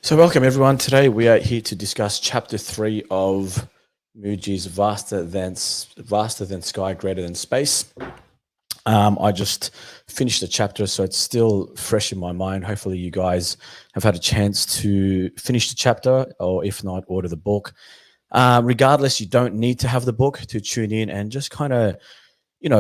So, welcome everyone. Today we are here to discuss chapter 3 of Mooji's vaster than sky, greater than space. I just finished the chapter, so it's still fresh in my mind. Hopefully, you guys have had a chance to finish the chapter, or if not, order the book. Regardless, you don't need to have the book to tune in and just kind of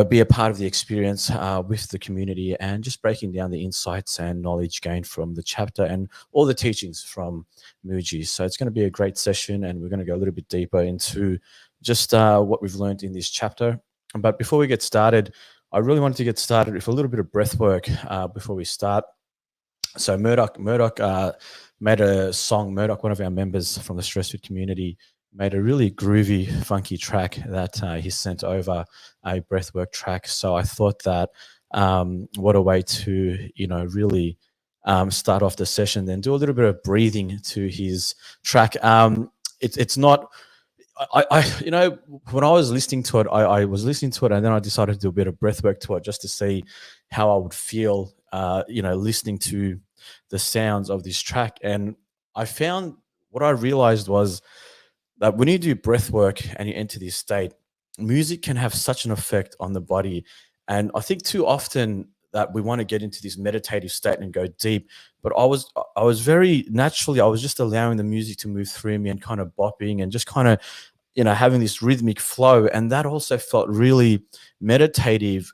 be a part of the experience with the community and just breaking down the insights and knowledge gained from the chapter and all the teachings from Mooji. So it's going to be a great session, and we're going to go a little bit deeper into just what we've learned in this chapter. But before we get started, I really wanted to get started with a little bit of breath work before we start. So Murdoch made a song. Murdoch, one of our members from the Stress Fit community, made a really groovy, funky track that he sent over, a breathwork track. So I thought that what a way to really start off the session, then do a little bit of breathing to his track. It's not. When I was listening to it, I was listening to it, and then I decided to do a bit of breath work to it just to see how I would feel, listening to the sounds of this track. And I found what I realized was that when you do breath work and you enter this state, music can have such an effect on the body. And I think too often that we want to get into this meditative state and go deep. But I was very naturally, I was just allowing the music to move through me and kind of bopping and just kind of, having this rhythmic flow. And that also felt really meditative,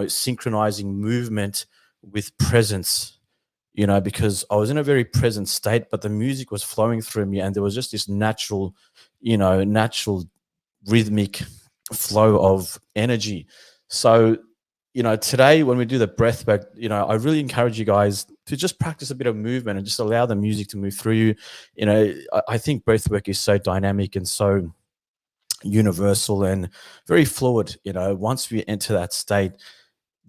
synchronizing movement with presence, because I was in a very present state, but the music was flowing through me and there was just this natural rhythmic flow of energy. So, today when we do the breath work, I really encourage you guys to just practice a bit of movement and just allow the music to move through you. I think breath work is so dynamic and so universal and very fluid. Once we enter that state,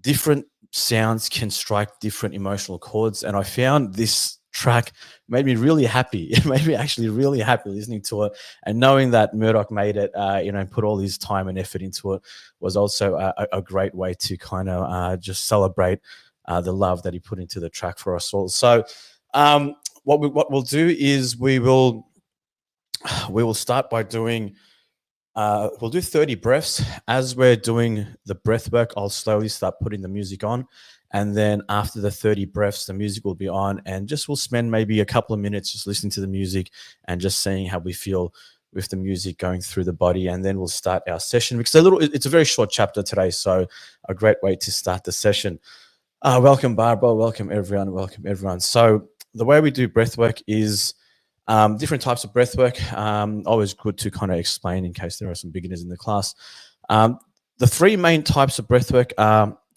different sounds can strike different emotional chords. And I found this track made me really happy. It made me actually really happy listening to it. And knowing that Murdoch made it, and put all his time and effort into it was also a great way to kind of just celebrate the love that he put into the track for us all. So what we'll do is we will start by doing we'll do 30 breaths. As we're doing the breath work, I'll slowly start putting the music on. And then after the 30 breaths, the music will be on. And just we'll spend maybe a couple of minutes just listening to the music and just seeing how we feel with the music going through the body. And then we'll start our session because it's a very short chapter today. So a great way to start the session. Welcome, Barbara. Welcome, everyone. Welcome, everyone. So the way we do breath work is different types of breath work. Always good to kind of explain in case there are some beginners in the class. The three main types of breath work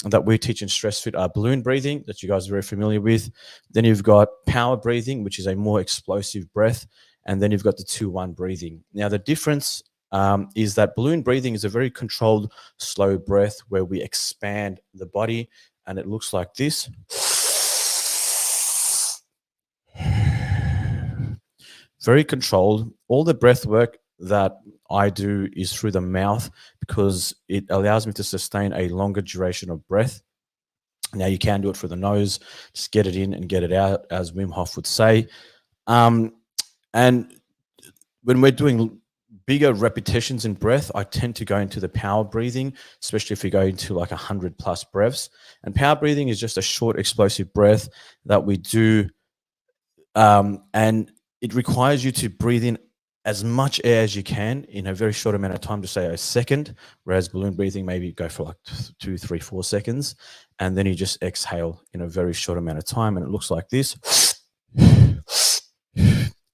that we teach in Stress Fit are balloon breathing, that you guys are very familiar with. Then you've got power breathing, which is a more explosive breath. And then you've got the 2-1 breathing. Now, the difference is that balloon breathing is a very controlled, slow breath where we expand the body, and it looks like this. Very controlled. All the breath work that I do is through the mouth because it allows me to sustain a longer duration of breath. Now, you can do it through the nose, just get it in and get it out, as Wim Hof would say. And when we're doing bigger repetitions in breath, I tend to go into the power breathing, especially if we go into like 100+ breaths. And power breathing is just a short, explosive breath that we do. And it requires you to breathe in as much air as you can in a very short amount of time, to say a second, whereas balloon breathing, maybe go for like 2, 3, 4 seconds. And then you just exhale in a very short amount of time. And it looks like this.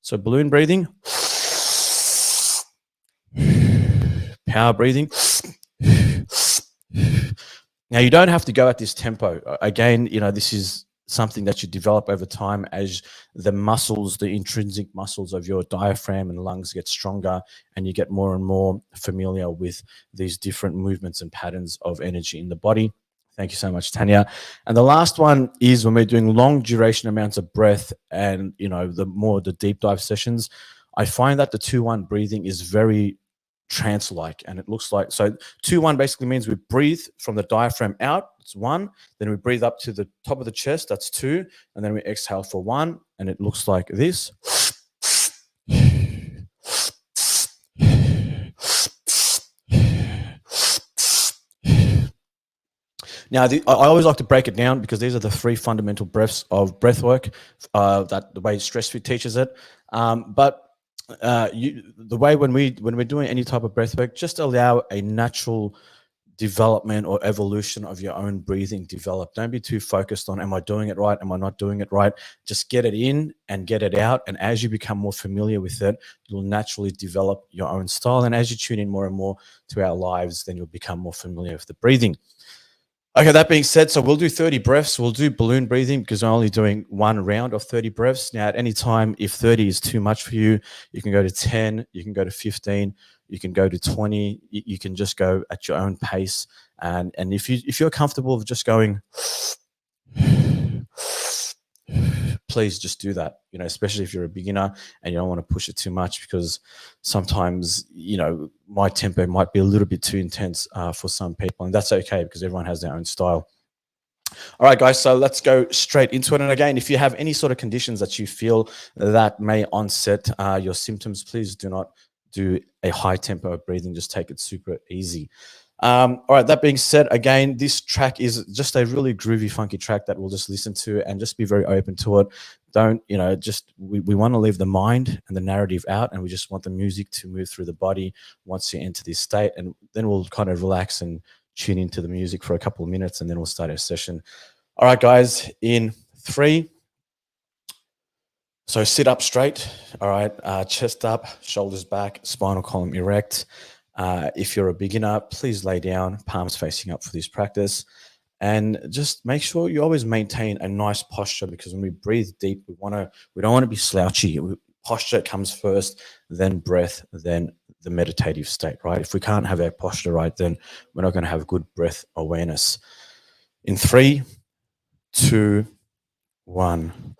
So balloon breathing, power breathing. Now, you don't have to go at this tempo. Again, this is something that you develop over time as the muscles, the intrinsic muscles of your diaphragm and lungs get stronger, and you get more and more familiar with these different movements and patterns of energy in the body. Thank you so much, Tanya. And the last one is when we're doing long duration amounts of breath and, the deep dive sessions, I find that the 2-1 breathing is very trance-like, and it looks like, so 2-1 basically means we breathe from the diaphragm out, it's 1, then we breathe up to the top of the chest, that's 2, and then we exhale for 1, and it looks like this. Now, I always like to break it down because these are the 3 fundamental breaths of breath work, that the way Stress Fit teaches it. But the way when we're doing any type of breath work, just allow a natural development or evolution of your own breathing develop. Don't be too focused on, am I doing it right? Am I not doing it right? Just get it in and get it out. And as you become more familiar with it, you'll naturally develop your own style. And as you tune in more and more to our lives, then you'll become more familiar with the breathing. Okay, that being said, so we'll do 30 breaths. We'll do balloon breathing because we're only doing 1 round of 30 breaths. Now, at any time, if 30 is too much for you, you can go to 10, you can go to 15, you can go to 20. You can just go at your own pace. And if you're comfortable with just going, please just do that, especially if you're a beginner and you don't want to push it too much, because sometimes, my tempo might be a little bit too intense for some people, and that's okay because everyone has their own style. All right, guys, so let's go straight into it. And again, if you have any sort of conditions that you feel that may onset your symptoms, please do not do a high tempo of breathing. Just take it super easy. All right, that being said, again, this track is just a really groovy, funky track that we'll just listen to and just be very open to it. Don't, we want to leave the mind and the narrative out, and we just want the music to move through the body once you enter this state. And then we'll kind of relax and tune into the music for a couple of minutes, and then we'll start our session. All right, guys, in 3. So sit up straight. All right, chest up, shoulders back, spinal column erect. If you're a beginner, please lay down, palms facing up for this practice. And just make sure you always maintain a nice posture, because when we breathe deep, we don't want to be slouchy. Posture comes first, then breath, then the meditative state, right? If we can't have our posture right, then we're not going to have good breath awareness. In 3, 2, 1.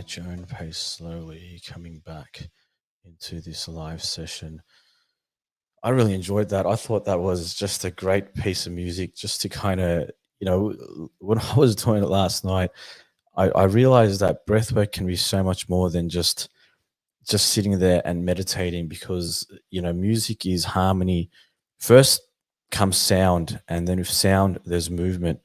at your own pace, slowly coming back into this live session. I really enjoyed that. I thought that was just a great piece of music just to kind of, when I was doing it last night, I realized that breathwork can be so much more than just sitting there and meditating because music is harmony. First comes sound, and then with sound there's movement,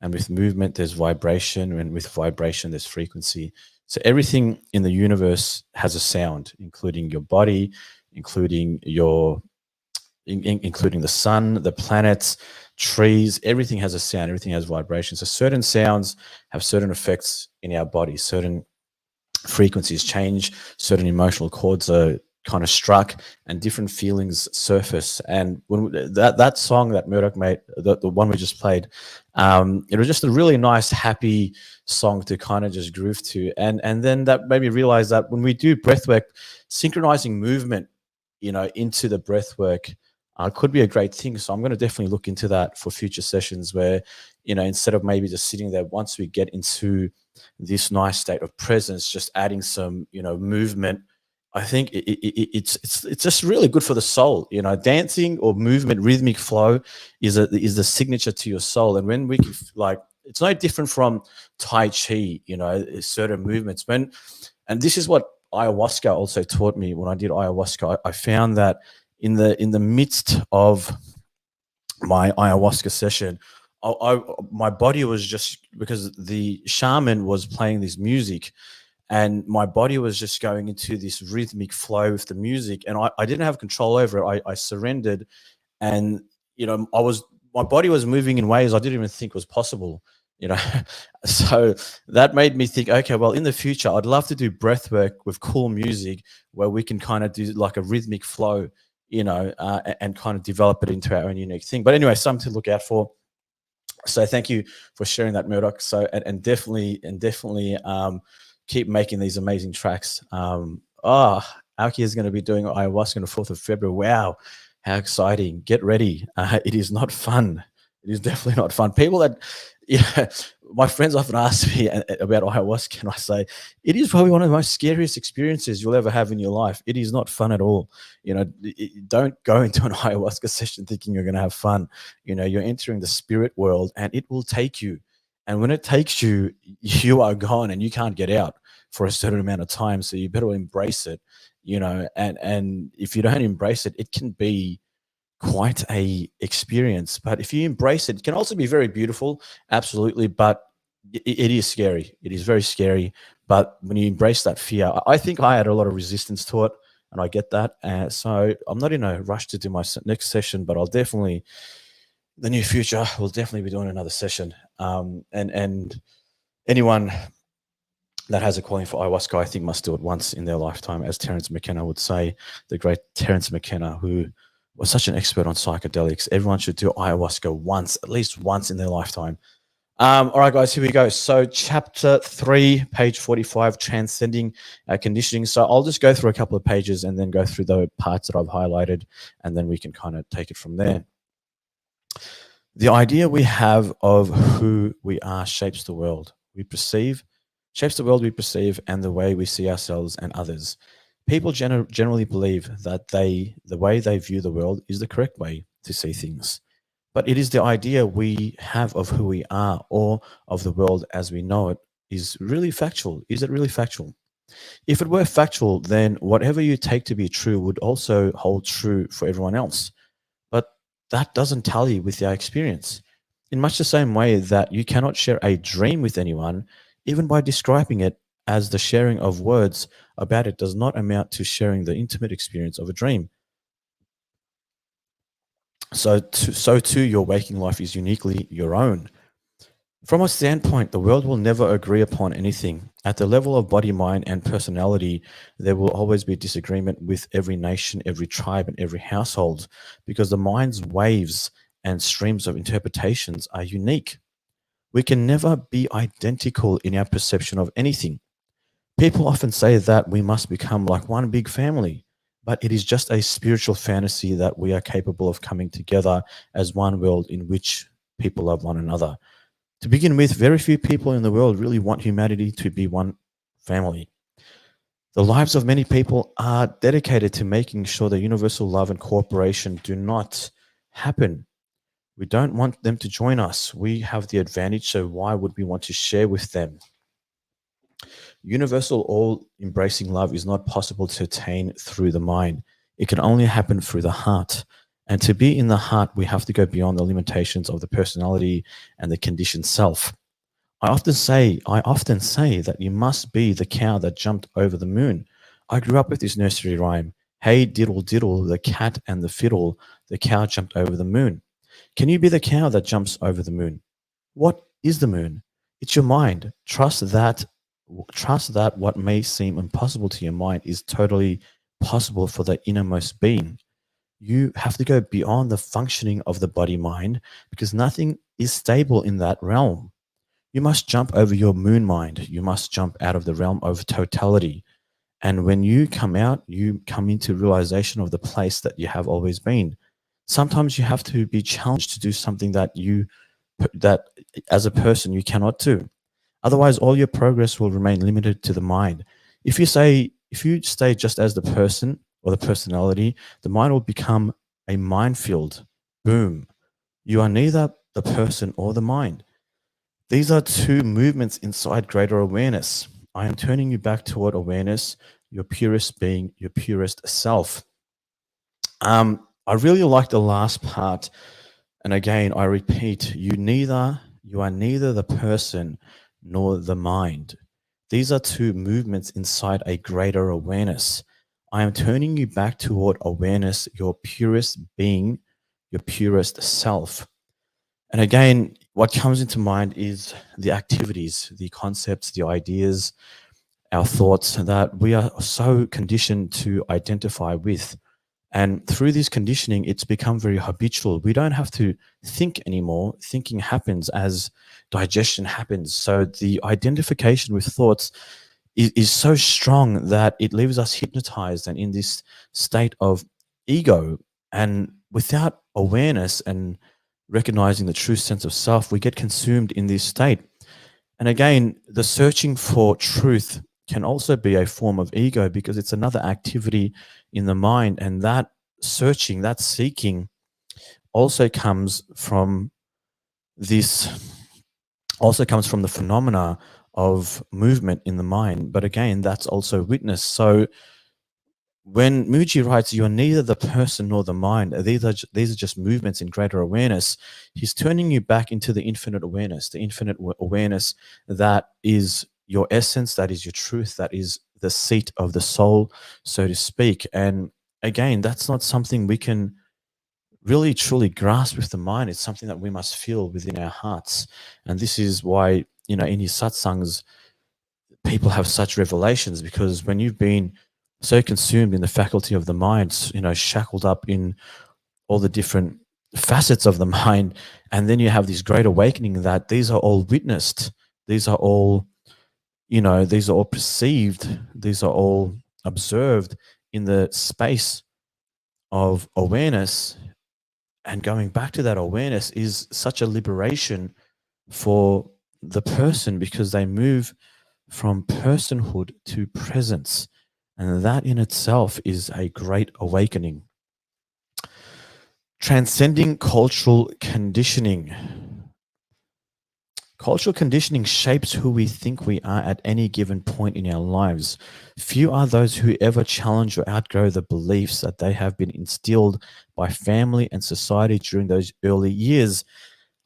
and with movement there's vibration, and with vibration there's frequency. So everything in the universe has a sound, including your body, including including the sun, the planets, trees. Everything has a sound, everything has vibration. So certain sounds have certain effects in our body, certain frequencies change, certain emotional chords are kind of struck, and different feelings surface. And when that song that Murdoch made, the one we just played, it was just a really nice, happy song to kind of just groove to. And then that made me realize that when we do breath work, synchronizing movement, into the breath work could be a great thing. So I'm going to definitely look into that for future sessions where, instead of maybe just sitting there, once we get into this nice state of presence, just adding some, movement. I think it's just really good for the soul. Dancing or movement, rhythmic flow is the signature to your soul. And when we like, it's no different from Tai Chi. Certain movements and this is what ayahuasca also taught me. When I did ayahuasca, I found that in the midst of my ayahuasca session, my body was just, because the shaman was playing this music, and my body was just going into this rhythmic flow with the music, and I didn't have control over it. I surrendered, and my body was moving in ways I didn't even think was possible. you know so that made me think, okay, well, in the future I'd love to do breath work with cool music where we can kind of do like a rhythmic flow, and kind of develop it into our own unique thing. But anyway, something to look out for. So thank you for sharing that, Murdoch. So and definitely keep making these amazing tracks. Alki is going to be doing ayahuasca on the 4th of February. Wow, how exciting. Get ready. It is not fun. It is definitely not fun. People that, yeah, my friends often ask me about ayahuasca, and I say, it is probably one of the most scariest experiences you'll ever have in your life. It is not fun at all. Don't go into an ayahuasca session thinking you're going to have fun. You're entering the spirit world, and it will take you. And when it takes you, you are gone and you can't get out for a certain amount of time. So you better embrace it, and if you don't embrace it, it can be quite a experience. But if you embrace it, it can also be very beautiful, absolutely. But it is scary. It is very scary. But when you embrace that fear, I think I had a lot of resistance to it, and I get that. So I'm not in a rush to do my next session, but I'll definitely, the near future, we'll definitely be doing another session. And anyone that has a calling for ayahuasca, I think, must do it once in their lifetime, as Terence McKenna would say, the great Terence McKenna, who was such an expert on psychedelics. Everyone should do ayahuasca once, at least once in their lifetime. All right, guys, here we go. So chapter 3, page 45, transcending conditioning. So I'll just go through a couple of pages and then go through the parts that I've highlighted, and then we can kind of take it from there. The idea we have of who we are shapes the world we perceive, and the way we see ourselves and others. People generally believe that the way they view the world is the correct way to see things. But it is the idea we have of who we are, or of the world as we know it, is really factual. Is it really factual? If it were factual, then whatever you take to be true would also hold true for everyone else. But that doesn't tally with our experience. In much the same way that you cannot share a dream with anyone, even by describing it, as the sharing of words about it does not amount to sharing the intimate experience of a dream. So too, your waking life is uniquely your own. From a standpoint, the world will never agree upon anything. At the level of body, mind, and personality, there will always be disagreement with every nation, every tribe, and every household, because the mind's waves and streams of interpretations are unique. We can never be identical in our perception of anything. People often say that we must become like one big family, but it is just a spiritual fantasy that we are capable of coming together as one world in which people love one another. To begin with, very few people in the world really want humanity to be one family. The lives of many people are dedicated to making sure that universal love and cooperation do not happen. We don't want them to join us. We have the advantage, so why would we want to share with them? Universal, all embracing love is not possible to attain through the mind. It can only happen through the heart. And to be in the heart, we have to go beyond the limitations of the personality and the conditioned self. I often say that you must be the cow that jumped over the moon. I grew up with this nursery rhyme. Hey diddle diddle, the cat and the fiddle, the cow jumped over the moon. Can you be the cow that jumps over the moon? What is the moon? It's your mind. Trust that what may seem impossible to your mind is totally possible for the innermost being. You have to go beyond the functioning of the body mind because nothing is stable in that realm. You must jump over your moon mind. You must jump out of the realm of totality. And when you come out, you come into realization of the place that you have always been. Sometimes you have to be challenged to do something that as a person you cannot do. Otherwise, all your progress will remain limited to the mind. If you stay just as the person or the personality, the mind will become a minefield. Boom. You are neither the person or the mind. These are two movements inside greater awareness. I am turning you back toward awareness, your purest being, your purest self. I really like the last part. And again, I repeat, you are neither the person nor the mind. These are two movements inside a greater awareness. I am turning you back toward awareness, your purest being, your purest self. And again, what comes into mind is the activities, the concepts, the ideas, our thoughts that we are so conditioned to identify with. And through this conditioning, it's become very habitual. We don't have to think anymore. Thinking happens as digestion happens. So the identification with thoughts is so strong that it leaves us hypnotized and in this state of ego. And without awareness and recognizing the true sense of self, we get consumed in this state. And again, the searching for truth can also be a form of ego because it's another activity in the mind. And that searching, that seeking also comes from this, also comes from the phenomena of movement in the mind. But again, that's also witness. So when Mooji writes, "You are neither the person nor the mind," these are just movements in greater awareness. He's turning you back into the infinite awareness, the infinite awareness that is your essence, that is your truth, that is the seat of the soul, so to speak. And again, that's not something we can really truly grasp with the mind. It's something that we must feel within our hearts. And this is why, in his satsangs, people have such revelations because when you've been so consumed in the faculty of the mind, shackled up in all the different facets of the mind, and then you have this great awakening that these are all witnessed, these are all, these are all perceived, these are all observed in the space of awareness. And going back to that awareness is such a liberation for the person because they move from personhood to presence. And that in itself is a great awakening. Transcending cultural conditioning. Cultural conditioning shapes who we think we are at any given point in our lives. Few are those who ever challenge or outgrow the beliefs that they have been instilled by family and society during those early years.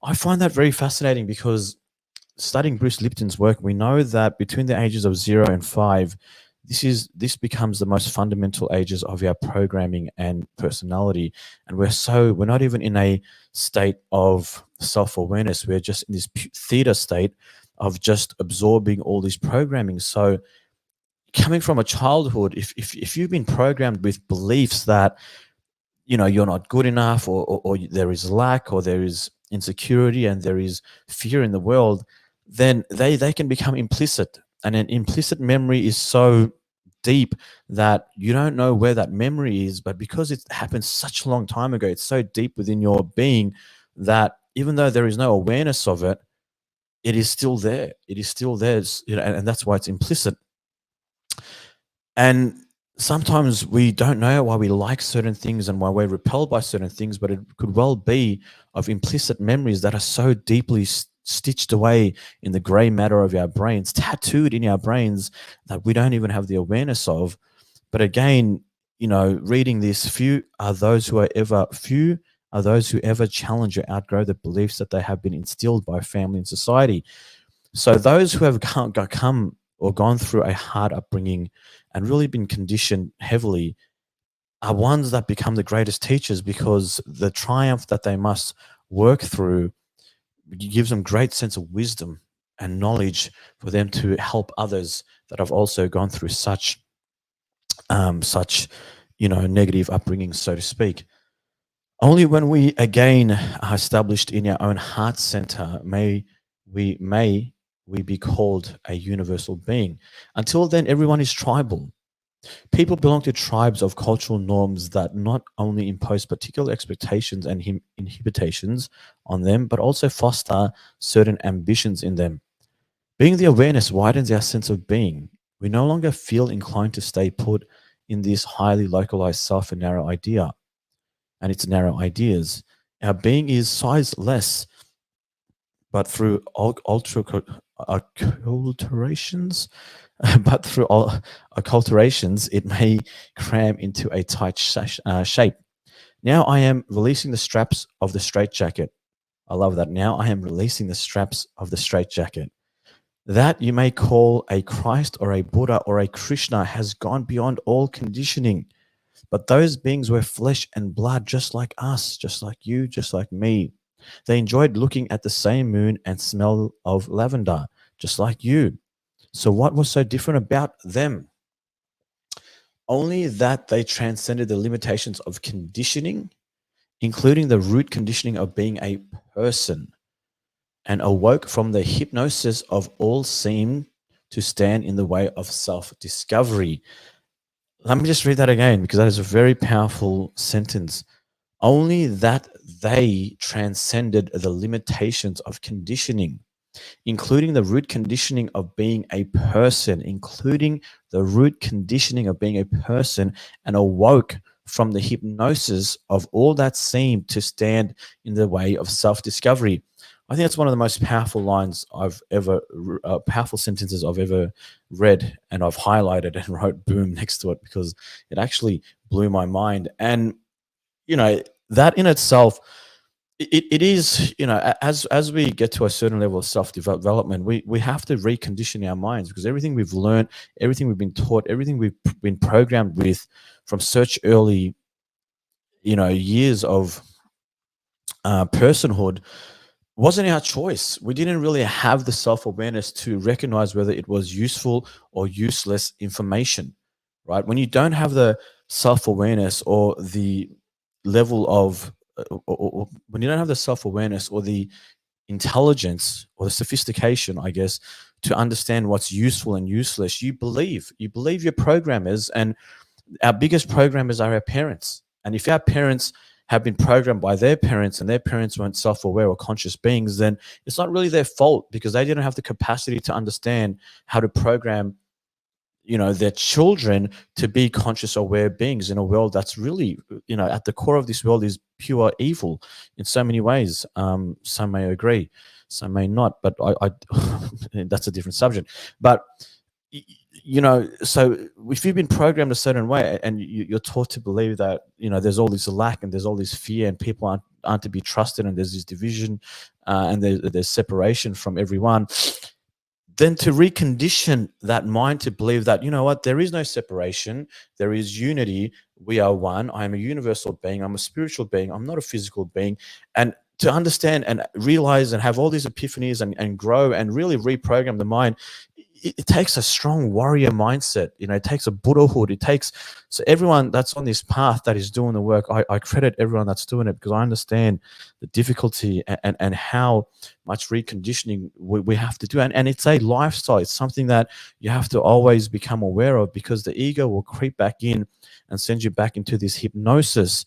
I find that very fascinating because studying Bruce Lipton's work, we know that between the ages of 0 and 5, this becomes the most fundamental ages of our programming and personality. And we're not even in a state of self-awareness. We're just in this theta state of just absorbing all this programming. So coming from a childhood, if you've been programmed with beliefs that you're not good enough, or there is lack, or there is insecurity, and there is fear in the world, then they can become implicit. And an implicit memory is so deep that you don't know where that memory is, but because it happened such a long time ago, it's so deep within your being that even though there is no awareness of it, it is still there. It is still there, and that's why it's implicit. And sometimes we don't know why we like certain things and why we're repelled by certain things, but it could well be of implicit memories that are so deeply stitched away in the gray matter of our brains, tattooed in our brains, that we don't even have the awareness of. But again, reading this, few are those who ever challenge or outgrow the beliefs that they have been instilled by family and society. So those who have come or gone through a hard upbringing and really been conditioned heavily are ones that become the greatest teachers, because the triumph that they must work through gives them great sense of wisdom and knowledge for them to help others that have also gone through such negative upbringing, so to speak. Only when we again are established in our own heart center may we be called a universal being. Until then, everyone is tribal. People belong to tribes of cultural norms that not only impose particular expectations and inhibitations on them, but also foster certain ambitions in them. Being the awareness widens our sense of being. We no longer feel inclined to stay put in this highly localized self and narrow idea and its narrow ideas. Our being is sizeless, but through acculturations, but through all acculturations, it may cram into a tight shape. Now I am releasing the straps of the straitjacket. I love that. Now I am releasing the straps of the straitjacket. That you may call a Christ or a Buddha or a Krishna has gone beyond all conditioning. But those beings were flesh and blood, just like us, just like you, just like me. They enjoyed looking at the same moon and smell of lavender, just like you. So, what was so different about them? Only that they transcended the limitations of conditioning, including the root conditioning of being a person, and awoke from the hypnosis of all seem to stand in the way of self discovery. Let me just read that again, because that is a very powerful sentence. Only that they transcended the limitations of conditioning, including the root conditioning of being a person, and awoke from the hypnosis of all that seemed to stand in the way of self discovery. I think that's one of the most powerful powerful sentences I've ever read, and I've highlighted and wrote boom next to it, because it actually blew my mind. And that in itself, it is, as we get to a certain level of self development, we have to recondition our minds, because everything we've learned, everything we've been taught, everything we've been programmed with from such early years of personhood wasn't our choice. We didn't really have the self awareness to recognize whether it was useful or useless information, right? When you don't have the self awareness or the level of, or when you don't have the self awareness or the intelligence or the sophistication, I guess, to understand what's useful and useless, you believe your programmers, and our biggest programmers are our parents. And if our parents have been programmed by their parents and their parents weren't self-aware or conscious beings, then it's not really their fault, because they didn't have the capacity to understand how to program their children to be conscious aware beings in a world that's really, at the core of this world is pure evil in so many ways. Some may agree, some may not, but I that's a different subject. But so if you've been programmed a certain way, and you're taught to believe that there's all this lack and there's all this fear and people aren't to be trusted, and there's this division, and there's separation from everyone, then to recondition that mind to believe that, what, there is no separation, there is unity, we are one, I am a universal being, I'm a spiritual being, I'm not a physical being. And to understand and realize and have all these epiphanies, and grow and really reprogram the mind, it takes a strong warrior mindset. It takes a Buddhahood. It takes, so everyone that's on this path that is doing the work, I credit everyone that's doing it, because I understand the difficulty, and how much reconditioning we have to do. And it's a lifestyle. It's something that you have to always become aware of, because the ego will creep back in and send you back into this hypnosis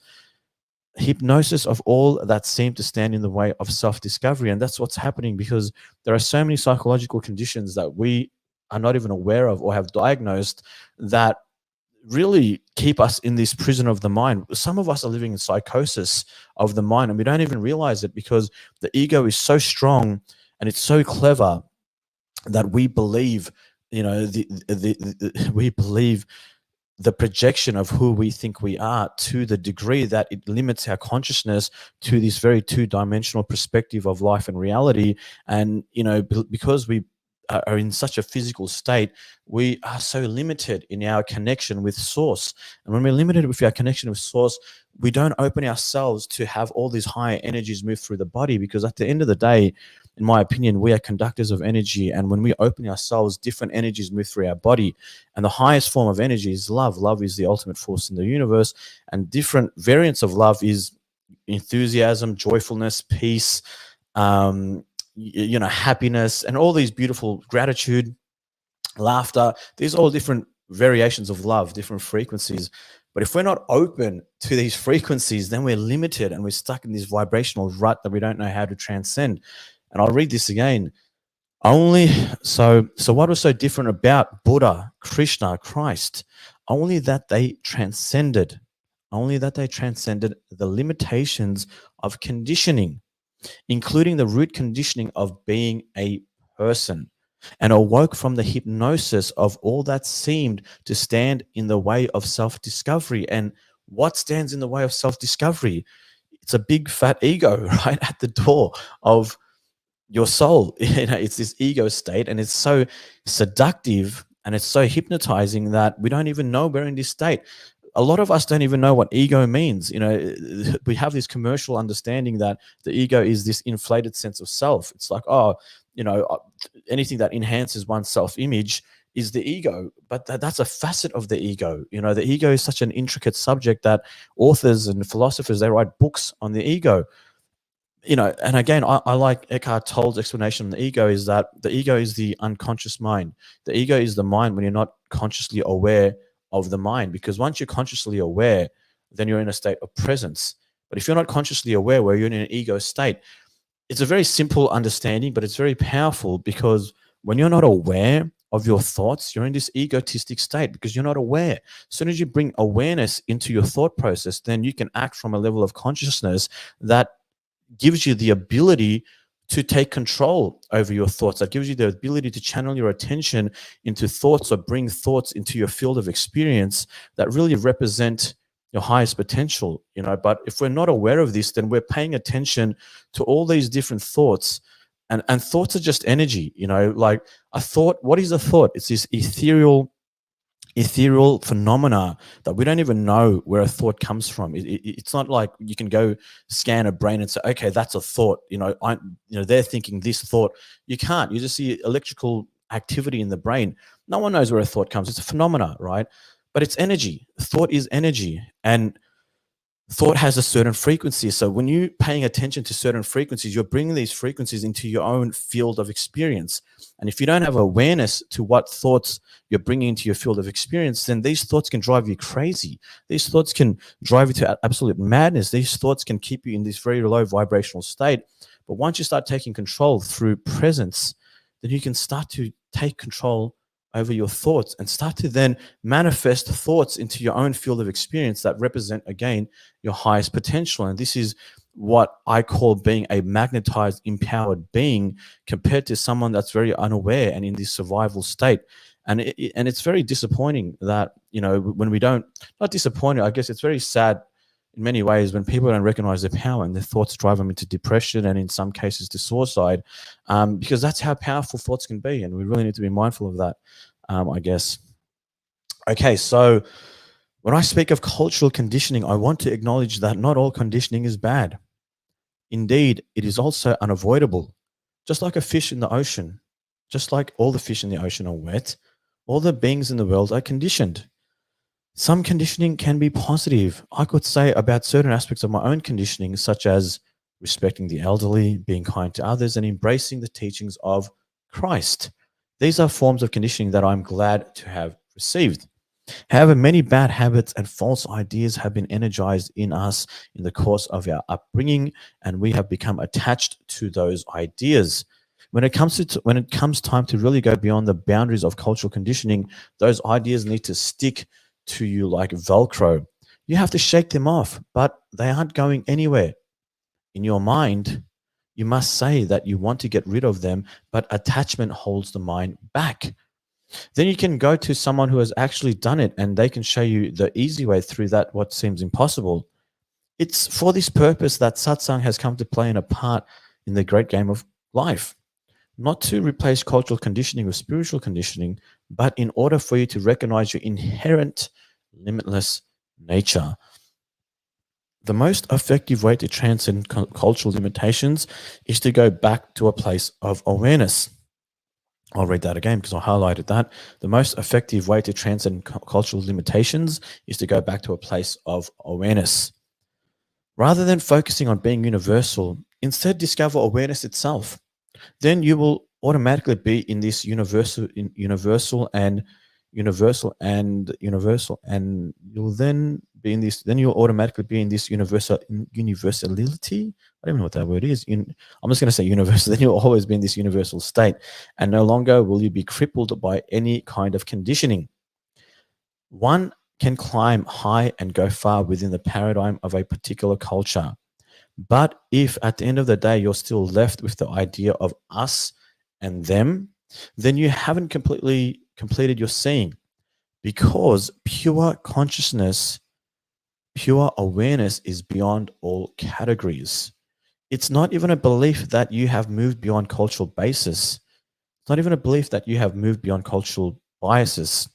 of all that seem to stand in the way of self-discovery. And that's what's happening, because there are so many psychological conditions that we are not even aware of or have diagnosed, that really keep us in this prison of the mind. Some of us are living in psychosis of the mind, and we don't even realize it because the ego is so strong and it's so clever that we believe, we believe the projection of who we think we are to the degree that it limits our consciousness to this very two-dimensional perspective of life and reality. And because we are in such a physical state, we are so limited in our connection with source. And when we're limited with our connection with source, we don't open ourselves to have all these higher energies move through the body, because at the end of the day, in my opinion, we are conductors of energy. And when we open ourselves, different energies move through our body. And the highest form of energy is love. Love is the ultimate force in the universe. And different variants of love is enthusiasm, joyfulness, peace, happiness, and all these beautiful gratitude, laughter. These are all different variations of love, different frequencies. But if we're not open to these frequencies, then we're limited and we're stuck in this vibrational rut that we don't know how to transcend. And I'll read this again. So what was so different about Buddha, Krishna, Christ? Only that they transcended the limitations of conditioning, including the root conditioning of being a person, and awoke from the hypnosis of all that seemed to stand in the way of self-discovery. And what stands in the way of self-discovery? It's a big fat ego right at the door of your soul. It's this ego state, and it's so seductive and it's so hypnotizing that we don't even know we're in this state. A lot of us don't even know what ego means. We have this commercial understanding that the ego is this inflated sense of self. It's like, anything that enhances one's self-image is the ego. But that's a facet of the ego. The ego is such an intricate subject that authors and philosophers, they write books on the ego. And again, I like Eckhart Tolle's explanation on the ego, is that the ego is the unconscious mind. The ego is the mind when you're not consciously aware of the mind, because once you're consciously aware, then you're in a state of presence. But if you're not consciously aware, where you're in an ego state, it's a very simple understanding, but it's very powerful, because when you're not aware of your thoughts, you're in this egotistic state because you're not aware. As soon as you bring awareness into your thought process, then you can act from a level of consciousness that gives you the ability to take control over your thoughts. That gives you the ability to channel your attention into thoughts, or bring thoughts into your field of experience that really represent your highest potential. But if we're not aware of this, then we're paying attention to all these different thoughts. And thoughts are just energy. Like a thought. What is a thought? It's this ethereal phenomena that we don't even know where a thought comes from. It's not like you can go scan a brain and say, okay, that's a thought. They're thinking this thought. You can't. You just see electrical activity in the brain. No one knows where a thought comes. It's a phenomena, right? But it's energy. Thought is energy, and thought has a certain frequency. So when you're paying attention to certain frequencies, you're bringing these frequencies into your own field of experience. And if you don't have awareness to what thoughts you're bringing into your field of experience, then these thoughts can drive you crazy. These thoughts can drive you to absolute madness. These thoughts can keep you in this very low vibrational state. But once you start taking control through presence, then you can start to take control over your thoughts and start to then manifest thoughts into your own field of experience that represent, again, your highest potential. And this is what I call being a magnetized, empowered being, compared to someone that's very unaware and in this survival state. And it's very disappointing that, when we don't, not disappointing, I guess it's very sad in many ways when people don't recognize their power, and their thoughts drive them into depression and in some cases to suicide, because that's how powerful thoughts can be. And we really need to be mindful of that, I guess. Okay, so when I speak of cultural conditioning, I want to acknowledge that not all conditioning is bad. Indeed, it is also unavoidable. Just like a fish in the ocean, just like all the fish in the ocean are wet, all the beings in the world are conditioned. Some conditioning can be positive. I could say about certain aspects of my own conditioning, such as respecting the elderly, being kind to others, and embracing the teachings of Christ. These are forms of conditioning that I'm glad to have received. However, many bad habits and false ideas have been energized in us in the course of our upbringing, and we have become attached to those ideas. When it comes time to really go beyond the boundaries of cultural conditioning, those ideas need to stick to you like Velcro. You have to shake them off, but they aren't going anywhere. In your mind, you must say that you want to get rid of them, but attachment holds the mind back. Then you can go to someone who has actually done it and they can show you the easy way through that, what seems impossible. It's for this purpose that satsang has come to play in a part in the great game of life, not to replace cultural conditioning with spiritual conditioning, but in order for you to recognize your inherent limitless nature. The most effective way to transcend cultural limitations is to go back to a place of awareness. I'll read that again because I highlighted that. The most effective way to transcend cultural limitations is to go back to a place of awareness. Rather than focusing on being universal, instead discover awareness itself. Then you will automatically be in this universal, and you'll then be in this. Then you'll automatically be in this universality. I don't even know what that word is. I'm just going to say universal. Then you'll always be in this universal state, and no longer will you be crippled by any kind of conditioning. One can climb high and go far within the paradigm of a particular culture. But if at the end of the day you're still left with the idea of us and them, then you haven't completely completed your seeing, because pure consciousness, pure awareness is beyond all categories. It's not even a belief that you have moved beyond cultural basis. It's not even a belief that you have moved beyond cultural biases.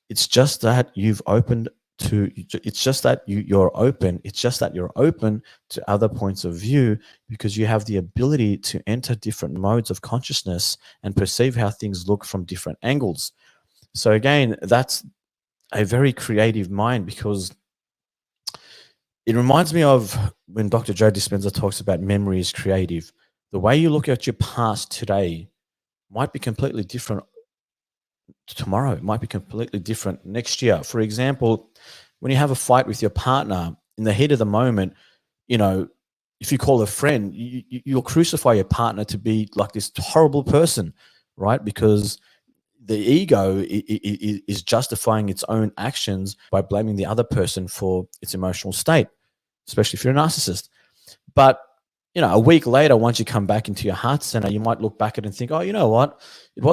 It's just that you've opened to, it's just that you're open. It's just that you're open to other points of view because you have the ability to enter different modes of consciousness and perceive how things look from different angles. So again, that's a very creative mind, because it reminds me of when Dr. Joe Dispenza talks about memory is creative. The way you look at your past today might be completely different tomorrow. It might be completely different next year. For example, when you have a fight with your partner in the heat of the moment, you know, if you call a friend, you'll crucify your partner to be like this horrible person, right? Because the ego is justifying its own actions by blaming the other person for its emotional state, especially if you're a narcissist. But a week later, once you come back into your heart center, you might look back at it and think, oh, you know what? It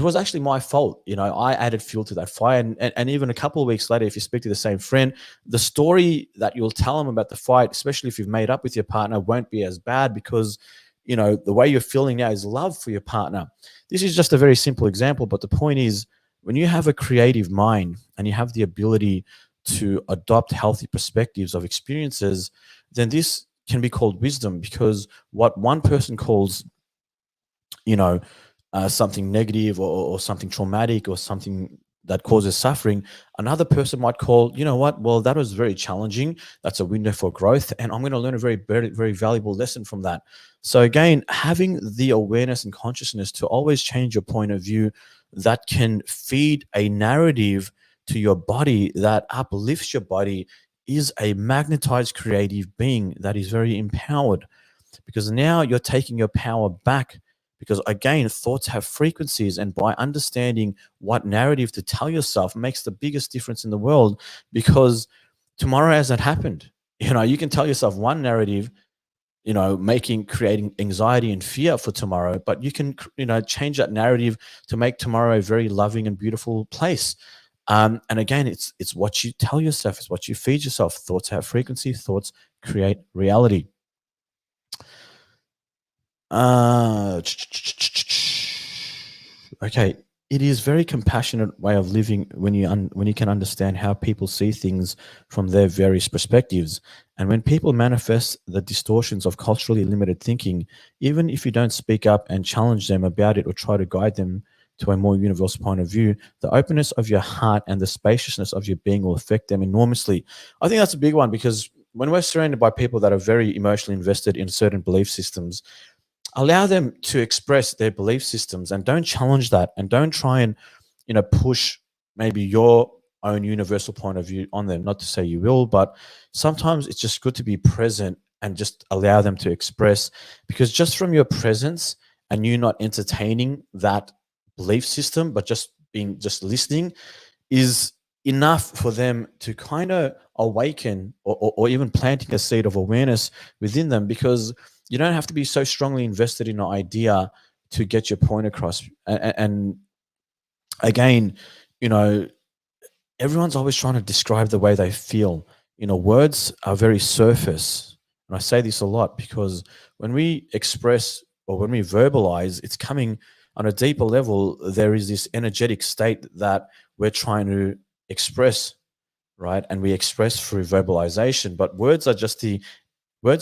was actually my fault. I added fuel to that fire. And even a couple of weeks later, if you speak to the same friend, the story that you'll tell them about the fight, especially if you've made up with your partner, won't be as bad, because, the way you're feeling now is love for your partner. This is just a very simple example. But the point is, when you have a creative mind and you have the ability to adopt healthy perspectives of experiences, then this can be called wisdom, because what one person calls, something negative, or something traumatic, or something that causes suffering, another person might call, well, that was very challenging. That's a window for growth. And I'm going to learn a very, very, very valuable lesson from that. So again, having the awareness and consciousness to always change your point of view, that can feed a narrative to your body that uplifts your body, is a magnetized creative being that is very empowered, because now you're taking your power back. Because again, thoughts have frequencies, and by understanding what narrative to tell yourself makes the biggest difference in the world. Because tomorrow hasn't happened. You can tell yourself one narrative, creating anxiety and fear for tomorrow, but you can, change that narrative to make tomorrow a very loving and beautiful place. And again, it's what you tell yourself, it's what you feed yourself. Thoughts have frequency, thoughts create reality. Okay, it is very compassionate way of living when you can understand how people see things from their various perspectives. And when people manifest the distortions of culturally limited thinking, even if you don't speak up and challenge them about it or try to guide them to a more universal point of view, the openness of your heart and the spaciousness of your being will affect them enormously. I think that's a big one, because when we're surrounded by people that are very emotionally invested in certain belief systems, allow them to express their belief systems, and don't challenge that, and don't try and push maybe your own universal point of view on them. Not to say you will, but sometimes it's just good to be present and just allow them to express, because just from your presence and you not entertaining that belief system but just listening is enough for them to kind of awaken, or even planting a seed of awareness within them, because you don't have to be so strongly invested in an idea to get your point across. And again, you know, everyone's always trying to describe the way they feel. Words are very surface. And I say this a lot because when we express or when we verbalize, it's coming on a deeper level. There is this energetic state that we're trying to express, right? And we express through verbalization, but words are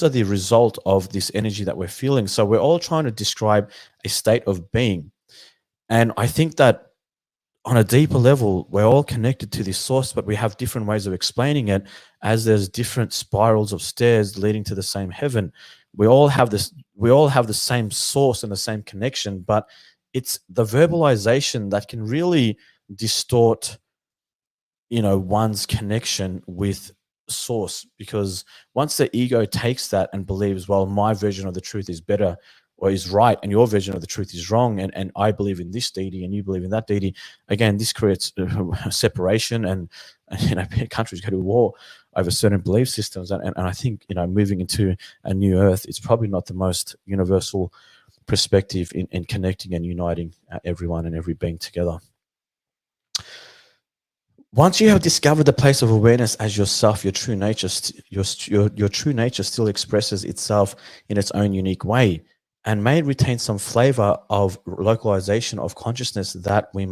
the result of this energy that we're feeling. So we're all trying to describe a state of being. And I think that on a deeper level, we're all connected to this source, but we have different ways of explaining it, as there's different spirals of stairs leading to the same heaven. We all have the same source and the same connection, but it's the verbalization that can really distort one's connection with source, because once the ego takes that and believes, well, my version of the truth is better or is right, and your version of the truth is wrong, and I believe in this deity and you believe in that deity, again, this creates separation, and countries go to war over certain belief systems. And I think moving into a new earth, it's probably not the most universal perspective in connecting and uniting everyone and every being together. Once you have discovered the place of awareness as yourself, your true nature, your true nature still expresses itself in its own unique way, and may retain some flavor of localization of consciousness that we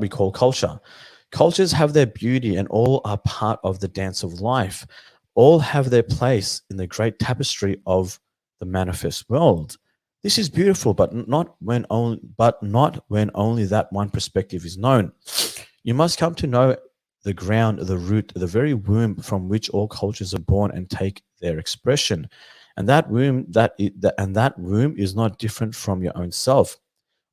call culture. Cultures have their beauty, and all are part of the dance of life. All have their place in the great tapestry of the manifest world. This is beautiful, but not when only that one perspective is known. You must come to know the ground, the root, the very womb from which all cultures are born and take their expression. And that womb is not different from your own self.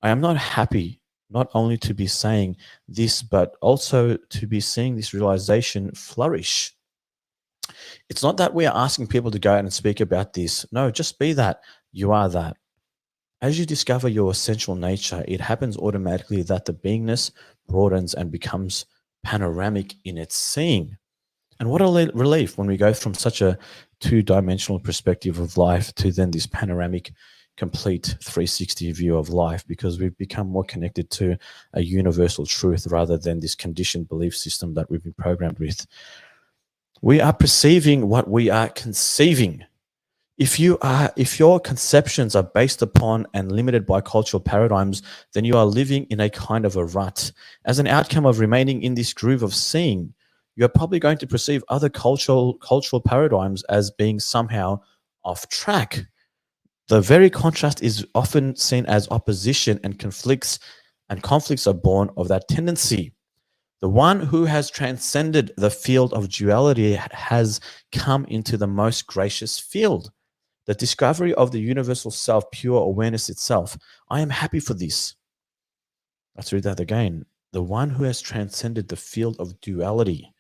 I am not happy not only to be saying this, but also to be seeing this realization flourish. It's not that we are asking people to go out and speak about this. No, just be that. You are that. As you discover your essential nature, it happens automatically that the beingness broadens and becomes panoramic in its seeing. And what a relief when we go from such a two-dimensional perspective of life to then this panoramic, complete 360 view of life, because we've become more connected to a universal truth rather than this conditioned belief system that we've been programmed with. We are perceiving what we are conceiving. If your conceptions are based upon and limited by cultural paradigms, then you are living in a kind of a rut. As an outcome of remaining in this groove of seeing, you're probably going to perceive other cultural paradigms as being somehow off track. The very contrast is often seen as opposition, and conflicts are born of that tendency. The one who has transcended the field of duality has come into the most gracious field, the discovery of the universal self, pure awareness itself. I am happy for this. Let's read that again. The one who has transcended the field of duality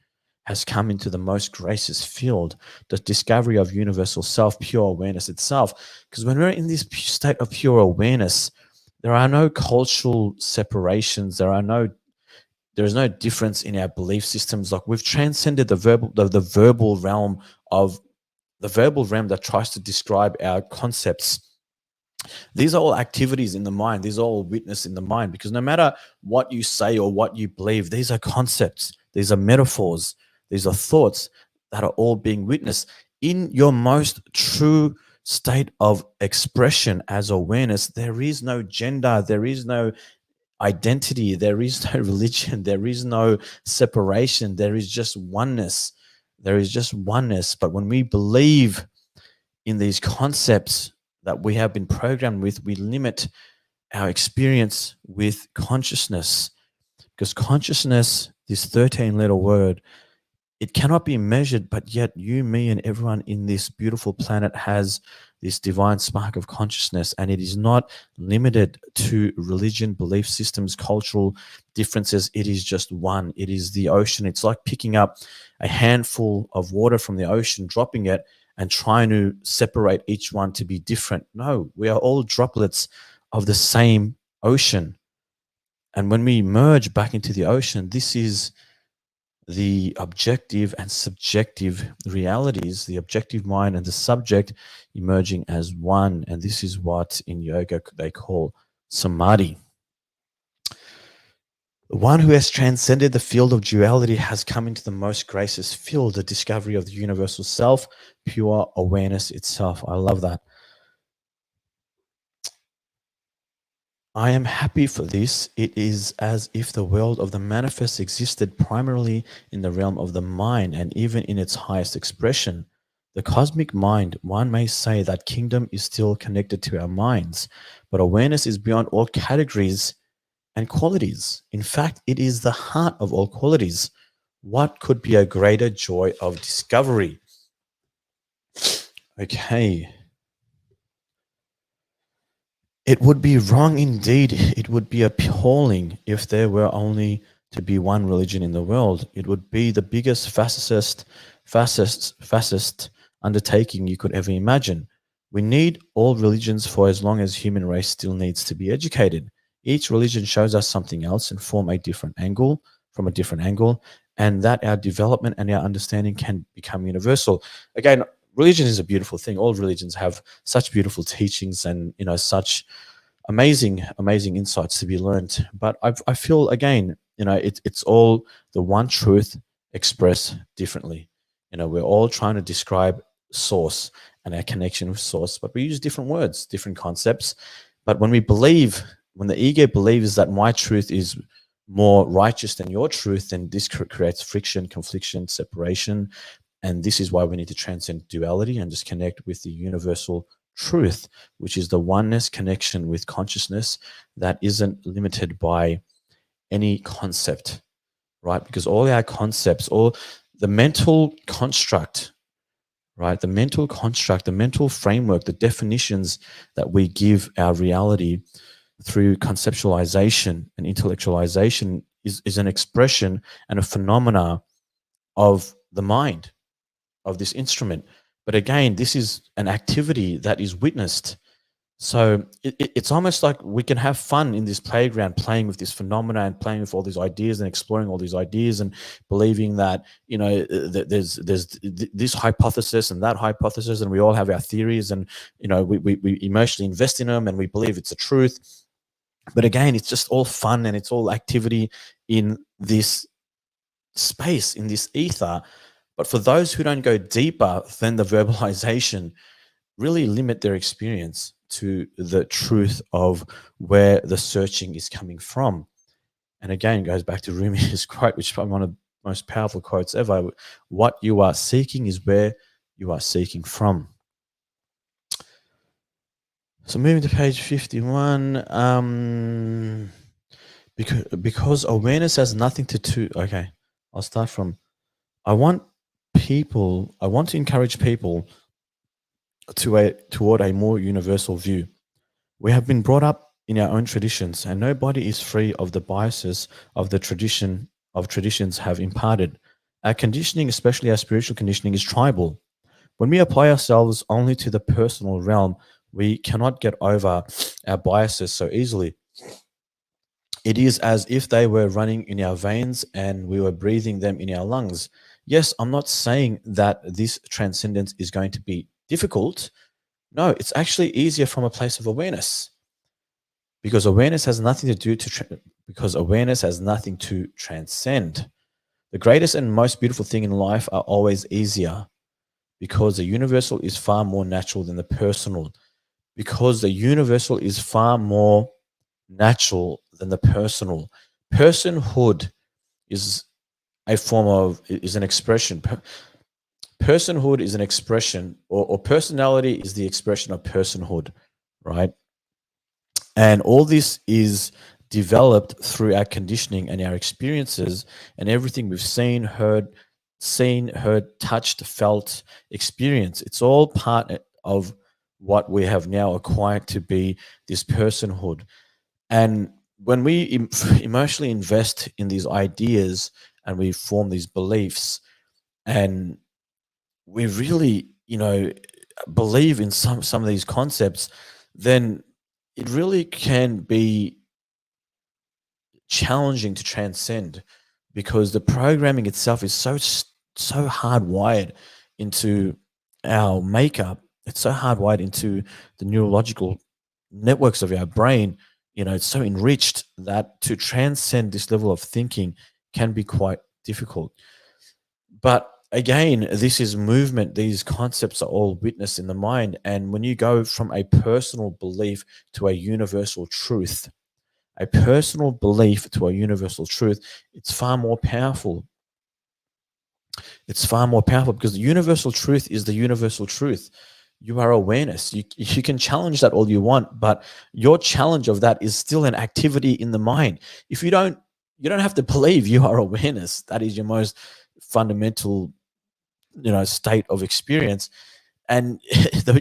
has come into the most gracious field, the discovery of universal self, pure awareness itself. Because when we're in this state of pure awareness, there are no cultural separations. There is no difference in our belief systems. Like, we've transcended the verbal realm of the verbal realm that tries to describe our concepts. These are all activities in the mind. These are all witness in the mind, because no matter what you say or what you believe, these are concepts, these are metaphors, these are thoughts that are all being witnessed. In your most true state of expression as awareness, there is no gender, there is no identity, there is no religion, there is no separation, there is just oneness. There is just oneness. But when we believe in these concepts that we have been programmed with, we limit our experience with consciousness, because consciousness, this 13-letter word, it cannot be measured, but yet you, me, and everyone in this beautiful planet has this divine spark of consciousness, and it is not limited to religion, belief systems, cultural differences. It is just one. It is the ocean. It's like picking up a handful of water from the ocean, dropping it, and trying to separate each one to be different. No, we are all droplets of the same ocean. And when we merge back into the ocean, this is the objective and subjective realities, the objective mind and the subject emerging as one. And this is what in yoga they call samadhi. The one who has transcended the field of duality has come into the most gracious field, the discovery of the universal self, pure awareness itself. I love that. I am happy for this. It is as if the world of the manifest existed primarily in the realm of the mind and even in its highest expression. The cosmic mind, one may say that kingdom is still connected to our minds, but awareness is beyond all categories and qualities. In fact, it is the heart of all qualities. What could be a greater joy of discovery? Okay. It would be wrong indeed. It would be appalling if there were only to be one religion in the world. It would be the biggest fascist undertaking you could ever imagine. We need all religions for as long as human race still needs to be educated. Each religion shows us something else and from a different angle, and that our development and our understanding can become universal. Again, religion is a beautiful thing. All religions have such beautiful teachings and such amazing insights to be learned. But I feel again, it's all the one truth expressed differently. We're all trying to describe source and our connection with source, but we use different words, different concepts. But when when the ego believes that my truth is more righteous than your truth, then this creates friction, confliction, separation. And this is why we need to transcend duality and just connect with the universal truth, which is the oneness connection with consciousness that isn't limited by any concept, right? Because all our concepts, all the mental construct, right? The mental construct, the mental framework, the definitions that we give our reality through conceptualization and intellectualization is an expression and a phenomena of the mind, of this instrument. But again, this is an activity that is witnessed. So it's almost like we can have fun in this playground, playing with this phenomena and playing with all these ideas and exploring all these ideas and believing that there's this hypothesis and that hypothesis, and we all have our theories, and we emotionally invest in them and we believe it's the truth. But again, it's just all fun and it's all activity in this space, in this ether. But for those who don't go deeper than the verbalization, really limit their experience to the truth of where the searching is coming from. And again, it goes back to Rumi's quote, which is probably one of the most powerful quotes ever. What you are seeking is where you are seeking from. So moving to page 51, because awareness has nothing to do. Okay, I'll start from. I want to encourage people toward a more universal view. We have been brought up in our own traditions, and nobody is free of the biases of the traditions have imparted. Our conditioning, especially our spiritual conditioning, is tribal. When we apply ourselves only to the personal realm, we cannot get over our biases so easily. It is as if they were running in our veins and we were breathing them in our lungs. Yes, I'm not saying that this transcendence is going to be difficult. No, it's actually easier from a place of awareness, because awareness has nothing to do because awareness has nothing to transcend. The greatest and most beautiful thing in life are always easier, because the universal is far more natural than the personal. Because the universal is far more natural than the personal. Personhood is is an expression. Personhood is an expression, or personality is the expression of personhood, right? And all this is developed through our conditioning and our experiences and everything we've heard, touched, felt, experienced. It's all part of what we have now acquired to be this personhood. And when we emotionally invest in these ideas and we form these beliefs, and we really, believe in some of these concepts, then it really can be challenging to transcend, because the programming itself is so hardwired into our makeup. It's so hardwired into the neurological networks of our brain. It's so enriched that to transcend this level of thinking can be quite difficult. But again, this is movement. These concepts are all witnessed in the mind. And when you go from a personal belief to a universal truth, a personal belief to a universal truth, it's far more powerful. It's far more powerful because the universal truth is the universal truth. You are awareness. You can challenge that all you want, but your challenge of that is still an activity in the mind. If you don't have to believe you are awareness. That is your most fundamental, state of experience. And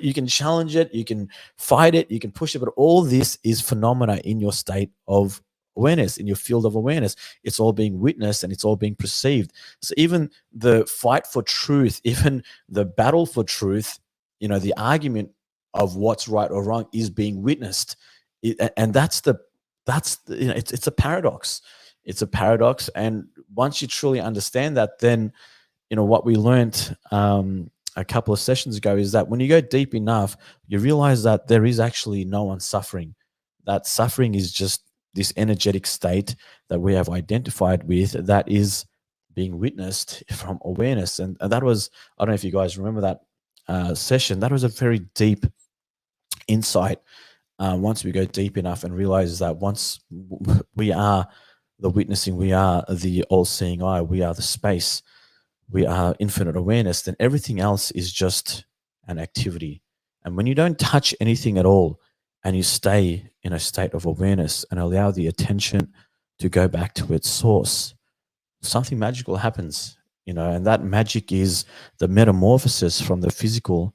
you can challenge it, you can fight it, you can push it, but all this is phenomena in your state of awareness, in your field of awareness. It's all being witnessed and it's all being perceived. So even the fight for truth, even the battle for truth, the argument of what's right or wrong is being witnessed. And it's a paradox. It's a paradox. And once you truly understand that, then what we learned a couple of sessions ago is that when you go deep enough, you realize that there is actually no one suffering. That suffering is just this energetic state that we have identified with that is being witnessed from awareness. And that was, I don't know if you guys remember that session, that was a very deep insight. Once we go deep enough and realize that once we are the witnessing, we are the all-seeing eye, we are the space, we are infinite awareness, then everything else is just an activity. And when you don't touch anything at all and you stay in a state of awareness and allow the attention to go back to its source, something magical happens, and that magic is the metamorphosis from the physical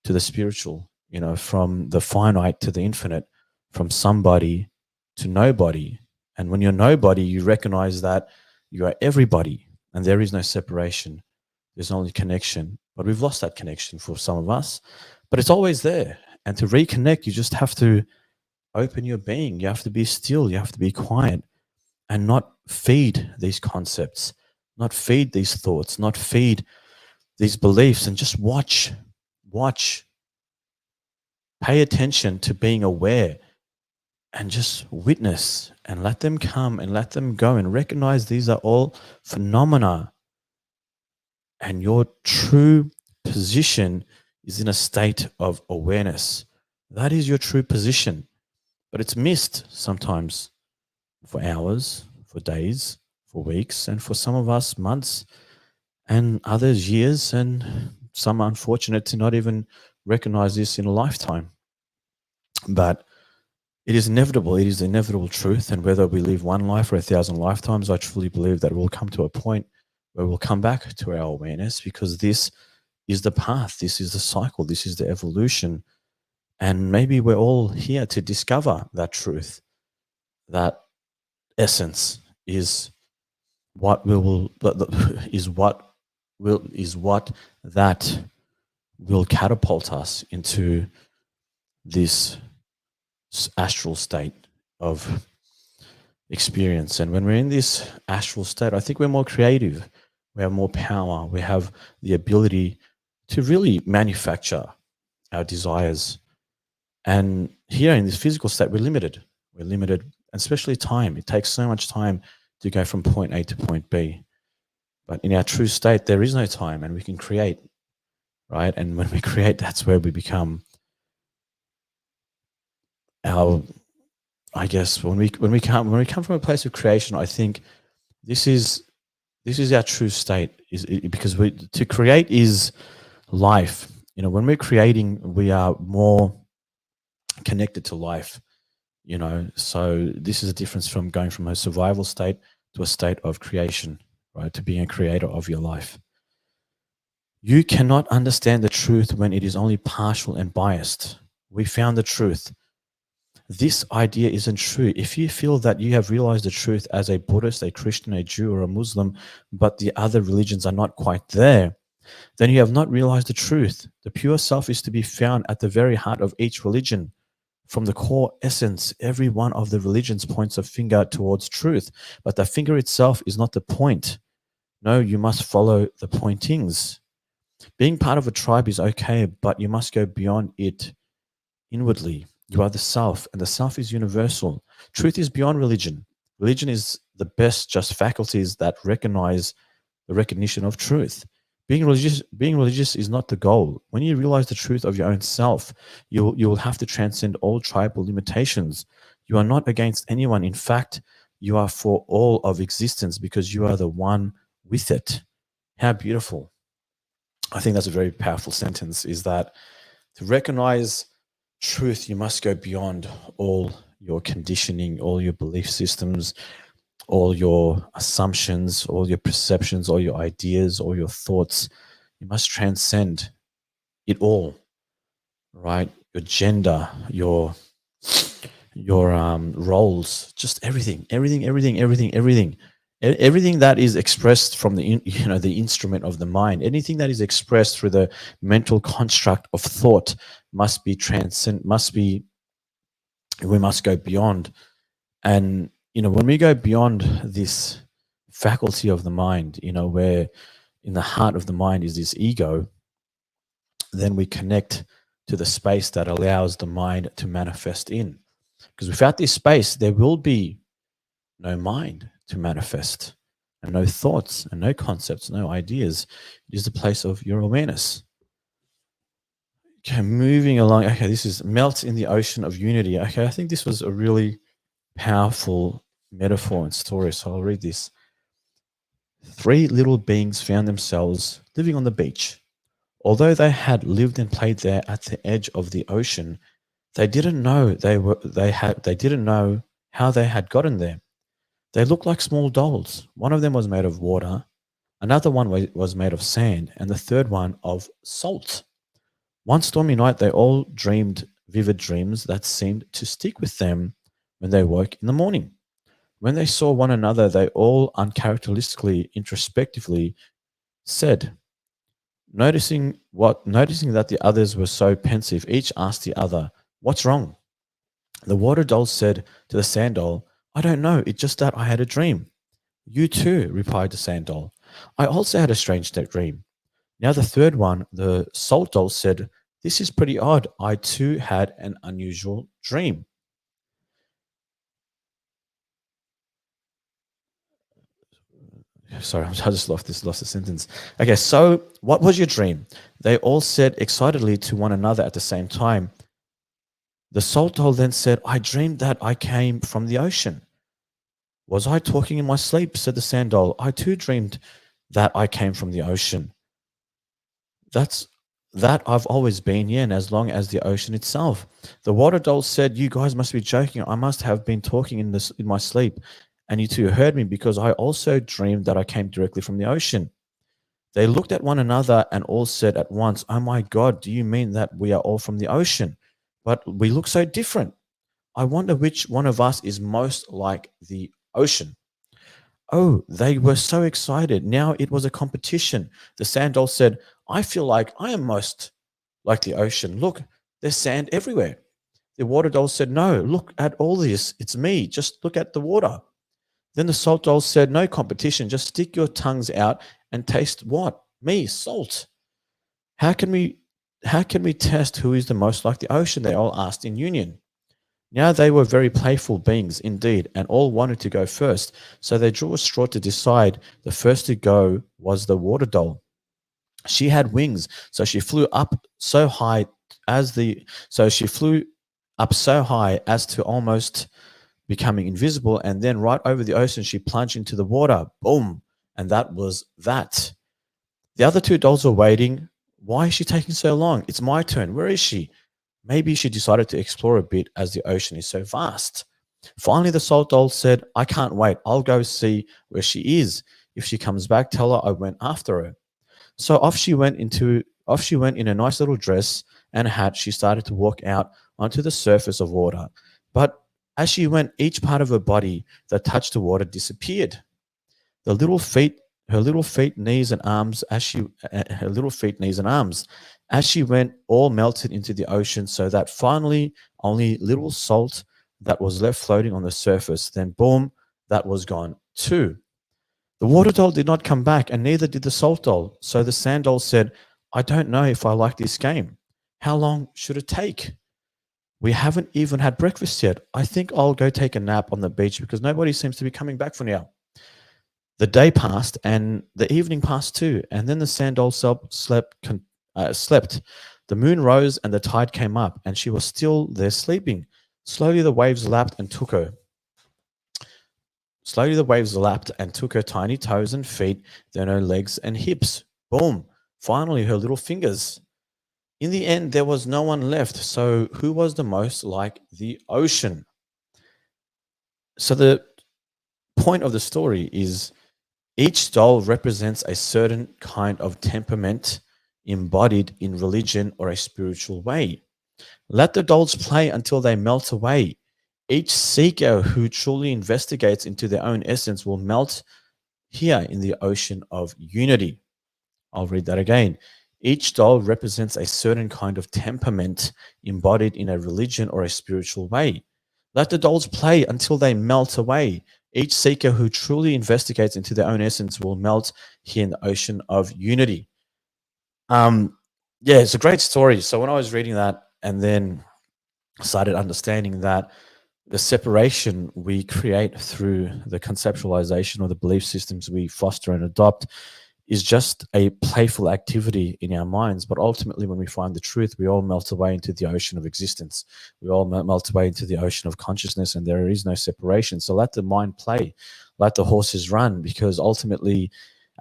to the spiritual, from the finite to the infinite, from somebody to nobody. And when you're nobody, you recognize that you are everybody and there is no separation. There's only connection. But we've lost that connection for some of us, but it's always there. And to reconnect, you just have to open your being. You have to be still. You have to be quiet and not feed these concepts, not feed these thoughts, not feed these beliefs, and just watch, pay attention to being aware and just witness and let them come and let them go and recognize these are all phenomena. And your true position is in a state of awareness. That is your true position. But it's missed sometimes for hours, for days, for weeks, and for some of us, months, and others, years, and some are unfortunate to not even recognize this in a lifetime. But it is inevitable. It is the inevitable truth. And whether we live one life or 1,000 lifetimes, I truly believe that we'll come to a point where we'll come back to our awareness, because this is the path. This is the cycle. This is the evolution. And maybe we're all here to discover that truth. That essence is what that will catapult us into this astral state of experience. And when we're in this astral state, I think we're more creative, we have more power, we have the ability to really manufacture our desires. And here in this physical state, we're limited, and especially time. It takes so much time to go from point A to point B. But in our true state, there is no time, and we can create, right? And when we create, that's where we become our, I guess, when we come from a place of creation, I think this is our true state, because to create is life. When we're creating, we are more connected to life. So this is a difference from going from a survival state to a state of creation, right? To being a creator of your life. You cannot understand the truth when it is only partial and biased. We found the truth. This idea isn't true. If you feel that you have realized the truth as a Buddhist, a Christian, a Jew, or a Muslim, but the other religions are not quite there, then you have not realized the truth. The pure self is to be found at the very heart of each religion. From the core essence, every one of the religions points a finger towards truth, but the finger itself is not the point. No, you must follow the pointings. Being part of a tribe is okay, but you must go beyond it inwardly. You are the self, and the self is universal. Truth is beyond religion. Religion is the best just faculties that recognize the recognition of truth. Being religious is not the goal. When you realize the truth of your own self, you will have to transcend all tribal limitations. You are not against anyone. In fact, you are for all of existence because you are the one with it. How beautiful. I think that's a very powerful sentence, is that to recognize truth, you must go beyond all your conditioning, all your belief systems, all your assumptions, all your perceptions, all your ideas, all your thoughts. You must transcend it all, right? Your gender, your roles, just everything. Everything that is expressed from the instrument of the mind, anything that is expressed through the mental construct of thought must be transcend. Must be We must go beyond. And when we go beyond this faculty of the mind, where in the heart of the mind is this ego, then we connect to the space that allows the mind to manifest in. Because without this space, there will be no mind to manifest, and no thoughts, and no concepts, no ideas. It is the place of your awareness. Okay, moving along. Okay, this is melts in the ocean of unity. Okay, I think this was a really powerful metaphor and story. So I'll read this. Three little beings found themselves living on the beach. Although they had lived and played there at the edge of the ocean, they didn't know they didn't know how they had gotten there. They looked like small dolls. One of them was made of water, another one was made of sand, and the third one of salt. One stormy night, they all dreamed vivid dreams that seemed to stick with them when they woke in the morning. When they saw one another, they all uncharacteristically, introspectively said, noticing that the others were so pensive, each asked the other, "What's wrong?" The water doll said to the sand doll, "I don't know, it's just that I had a dream." "You too," replied the sand doll. "I also had a strange dream." Now the third one, the salt doll, said, "This is pretty odd. I too had an unusual dream." Sorry, I just lost the sentence. Okay, so what was your dream? They all said excitedly to one another at the same time. The salt doll then said, "I dreamed that I came from the ocean." "Was I talking in my sleep?" said the sand doll. "I too dreamed that I came from the ocean." That's that I've always been, yeah, and as long as the ocean itself. The water doll said, "You guys must be joking. I must have been talking in my sleep, and you two heard me because I also dreamed that I came directly from the ocean." They looked at one another and all said at once, "Oh my God, do you mean that we are all from the ocean? But we look so different. I wonder which one of us is most like the ocean." Oh, they were so excited. Now it was a competition. The sand doll said, "I feel like I am most like the ocean. Look, there's sand everywhere." The water doll said, "No, look at all this. It's me. Just look at the water." Then the salt doll said, "No competition. Just stick your tongues out and taste what? Me, salt." How can we test who is the most like the ocean? They all asked in union. Now they were very playful beings indeed, and all wanted to go first. So they drew a straw to decide. The first to go was the water doll. She had wings, so she flew up so high as the so she flew up so high as to almost becoming invisible, and then right over the ocean she plunged into the water. Boom. And that was that. The other two dolls were waiting. Why is she taking so long? It's my turn. Where is she? Maybe she decided to explore a bit as the ocean is so vast. Finally, the salt doll said, "I can't wait. I'll go see where she is. If she comes back, tell her I went after her." So off she went in a nice little dress and hat. She started to walk out onto the surface of water. But as she went, each part of her body that touched the water disappeared. The little feet, her little feet, knees, and arms her little feet, knees, and arms. As she went, all melted into the ocean, so that finally only little salt that was left floating on the surface. Then, boom, that was gone too. The water doll did not come back, and neither did the salt doll. So the sand doll said, I don't know if I like this game. How long should it take? We haven't even had breakfast yet. I think I'll go take a nap on the beach because nobody seems to be coming back for now. The day passed and the evening passed too, and then the sand doll slept. The moon rose and the tide came up, and she was still there sleeping. Slowly the waves lapped and took her. Slowly the waves lapped and took her tiny toes and feet, then her legs and hips. Boom! Finally her little fingers. In the end, there was no one left. So who was the most like the ocean? So the point of the story is each doll represents a certain kind of temperament embodied in religion or a spiritual way. Let the dolls play until they melt away. Each seeker who truly investigates into their own essence will melt here in the ocean of unity. I'll read that again. Each doll represents a certain kind of temperament embodied in a religion or a spiritual way. Let the dolls play until they melt away. Each seeker who truly investigates into their own essence will melt here in the ocean of unity. Um, yeah, it's a great story. So when I was reading that and then started understanding that the separation we create through the conceptualization or the belief systems we foster and adopt is just a playful activity in our minds. But ultimately, when we find the truth, we all melt away into the ocean of existence. We all melt away into the ocean of consciousness, and there is no separation. So let the mind play, let the horses run, because ultimately,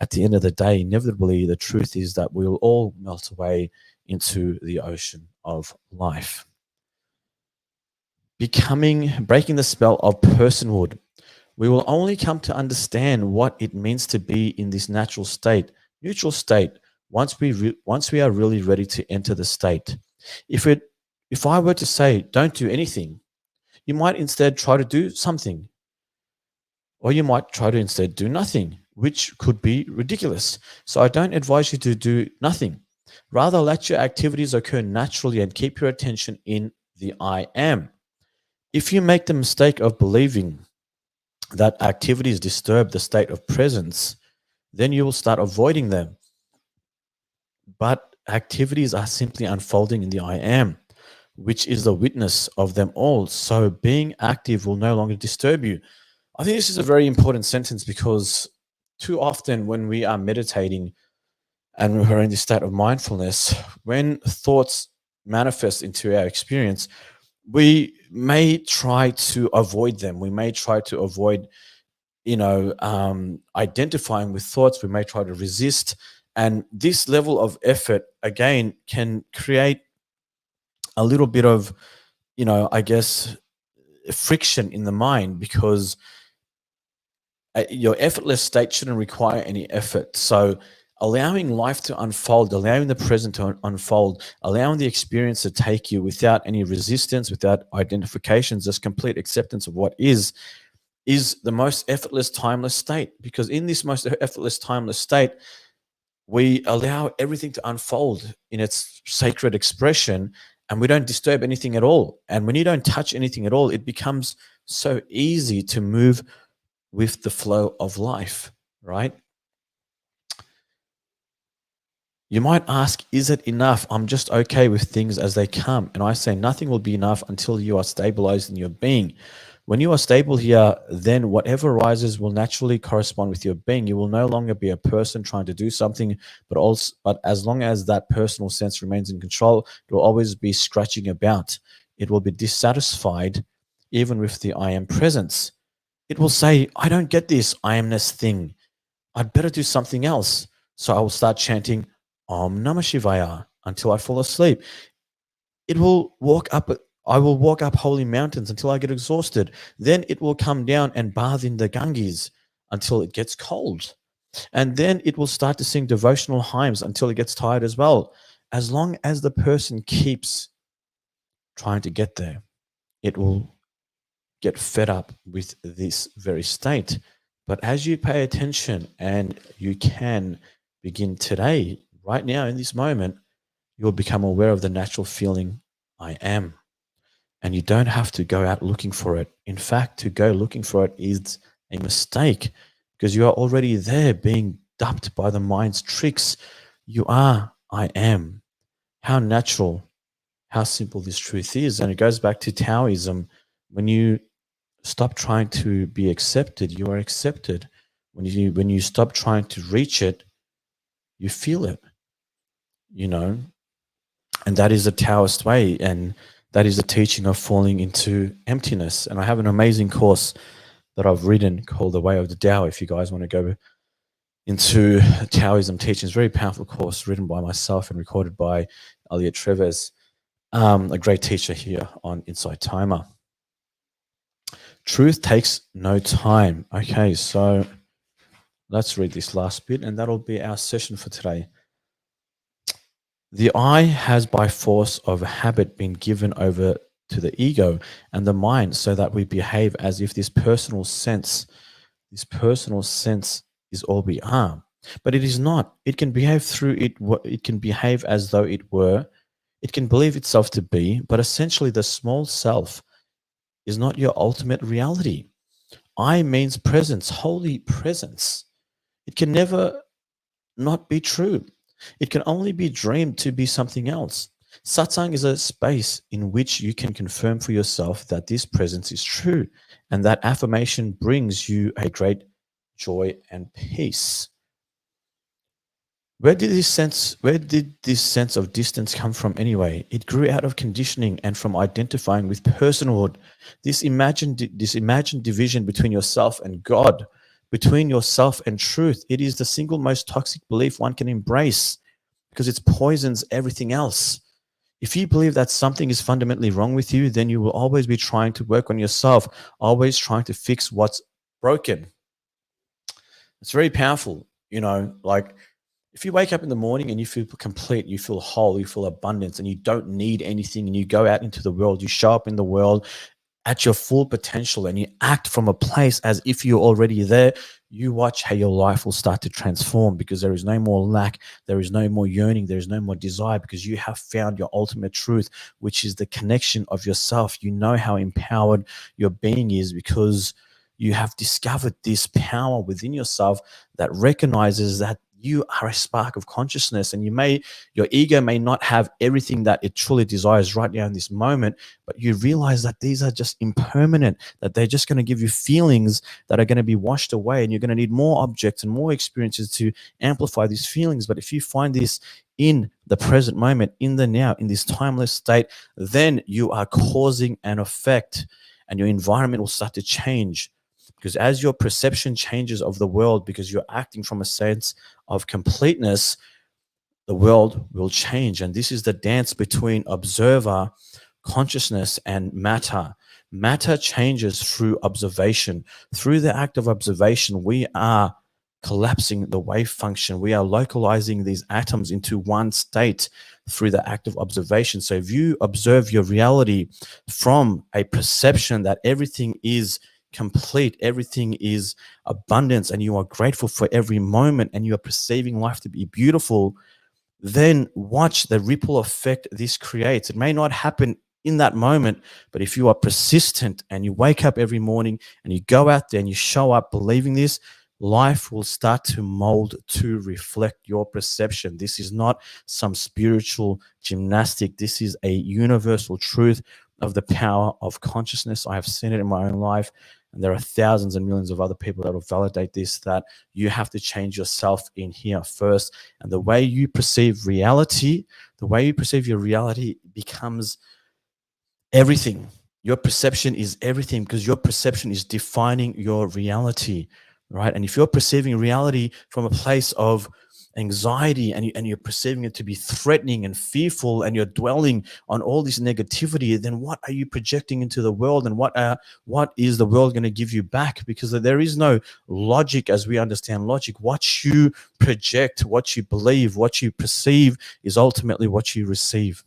at the end of the day, inevitably, the truth is that we will all melt away into the ocean of life. Breaking the spell of personhood. We will only come to understand what it means to be in this natural state, neutral state, once we are really ready to enter the state. If I were to say, don't do anything, you might instead try to do something, or you might try to instead do nothing, which could be ridiculous. So I don't advise you to do nothing. Rather, let your activities occur naturally and keep your attention in the I am. If you make the mistake of believing that activities disturb the state of presence, then you will start avoiding them. But activities are simply unfolding in the I am, which is the witness of them all. So being active will no longer disturb you. I think this is a very important sentence because too often when we are meditating and we're in this state of mindfulness, when thoughts manifest into our experience, we may try to avoid them. We may try to avoid identifying with thoughts. We may try to resist, and this level of effort again can create a little bit of I guess friction in the mind, because your effortless state shouldn't require any effort. So allowing life to unfold, allowing the present to unfold, allowing the experience to take you without any resistance, without identifications, just complete acceptance of what is the most effortless, timeless state. Because in this most effortless, timeless state, we allow everything to unfold in its sacred expression, and we don't disturb anything at all. And when you don't touch anything at all, it becomes so easy to move with the flow of life, right? You might ask, is it enough? I'm just okay with things as they come. And I say nothing will be enough until you are stabilized in your being. When you are stable here, then whatever arises will naturally correspond with your being. You will no longer be a person trying to do something, but as long as that personal sense remains in control, it will always be scratching about. It will be dissatisfied even with the I am presence. It will say, I don't get this I amness thing. I'd better do something else. So I will start chanting Om Namah Shivaya until I fall asleep. It will I will walk up holy mountains until I get exhausted. Then it will come down and bathe in the Ganges until it gets cold. And then it will start to sing devotional hymns until it gets tired as well. As long as the person keeps trying to get there, it will get fed up with this very state. But as you pay attention, and you can begin today, right now, in this moment, you'll become aware of the natural feeling, I am. And you don't have to go out looking for it. In fact, to go looking for it is a mistake, because you are already there being dumped by the mind's tricks. You are, I am. How natural, how simple this truth is. And it goes back to Taoism. When you stop trying to be accepted, you are accepted. When you stop trying to reach it, you feel it, you know. And that is the Taoist way, and that is the teaching of falling into emptiness. And I have an amazing course that I've written called The Way of the Tao. If you guys want to go into Taoism teachings, very powerful course written by myself and recorded by Elliot Treves, a great teacher here on Inside Timer. Truth takes no time. Okay, so let's read this last bit, and that'll be our session for today. The I has by force of habit been given over to the ego and the mind, so that we behave as if this personal sense is all we are. But it is not. It can behave through it. It can behave as though it were. It can believe itself to be, but essentially the small self is not your ultimate reality. I means presence, holy presence. It can never not be true. It can only be dreamed to be something else. Satsang is a space in which you can confirm for yourself that this presence is true, and that affirmation brings you a great joy and peace. Where did this sense of distance come from anyway? It grew out of conditioning and from identifying with personhood. This imagined division between yourself and God, between yourself and truth. It is the single most toxic belief one can embrace, because it poisons everything else. If you believe that something is fundamentally wrong with you, then you will always be trying to work on yourself, always trying to fix what's broken. It's very powerful, like, if you wake up in the morning and you feel complete, you feel whole, you feel abundance, and you don't need anything, and you go out into the world, you show up in the world at your full potential, and you act from a place as if you're already there, you watch how your life will start to transform, because there is no more lack, there is no more yearning, there is no more desire, because you have found your ultimate truth, which is the connection of yourself. You know how empowered your being is, because you have discovered this power within yourself that recognizes that you are a spark of consciousness, and your ego may not have everything that it truly desires right now in this moment, but you realize that these are just impermanent, that they're just going to give you feelings that are going to be washed away, and you're going to need more objects and more experiences to amplify these feelings. But if you find this in the present moment, in the now, in this timeless state, then you are causing an effect, and your environment will start to change. Because as your perception changes of the world, because you're acting from a sense of completeness, the world will change. And this is the dance between observer, consciousness, and matter. Matter changes through observation. Through the act of observation, we are collapsing the wave function. We are localizing these atoms into one state through the act of observation. So if you observe your reality from a perception that everything is complete, everything is abundance, and you are grateful for every moment, and you are perceiving life to be beautiful, then watch the ripple effect this creates. It may not happen in that moment, but if you are persistent and you wake up every morning and you go out there and you show up believing this, life will start to mold to reflect your perception. This is not some spiritual gymnastic. This is a universal truth of the power of consciousness. I have seen it in my own life, and there are thousands and millions of other people that will validate this, that you have to change yourself in here first. And the way you perceive reality, the way you perceive your reality becomes everything. Your perception is everything, because your perception is defining your reality, right? And if you're perceiving reality from a place of anxiety, and you're perceiving it to be threatening and fearful, and you're dwelling on all this negativity, then what are you projecting into the world, and what is the world going to give you back? Because there is no logic as we understand logic. What you project, what you believe, what you perceive is ultimately what you receive,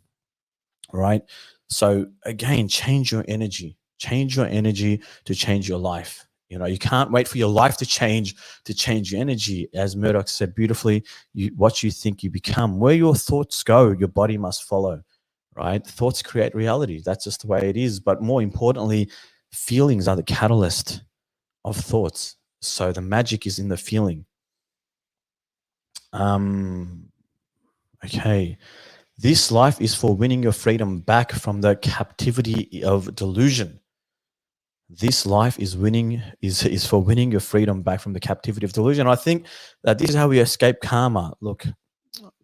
right? So again, change your energy to change your life. You can't wait for your life to change your energy. As Murdoch said beautifully, what you think you become. Where your thoughts go, your body must follow, right? Thoughts create reality. That's just the way it is. But more importantly, feelings are the catalyst of thoughts. So the magic is in the feeling. Okay. This life is for winning your freedom back from the captivity of delusion. This life is for winning your freedom back from the captivity of delusion. I think that this is how we escape karma. Look,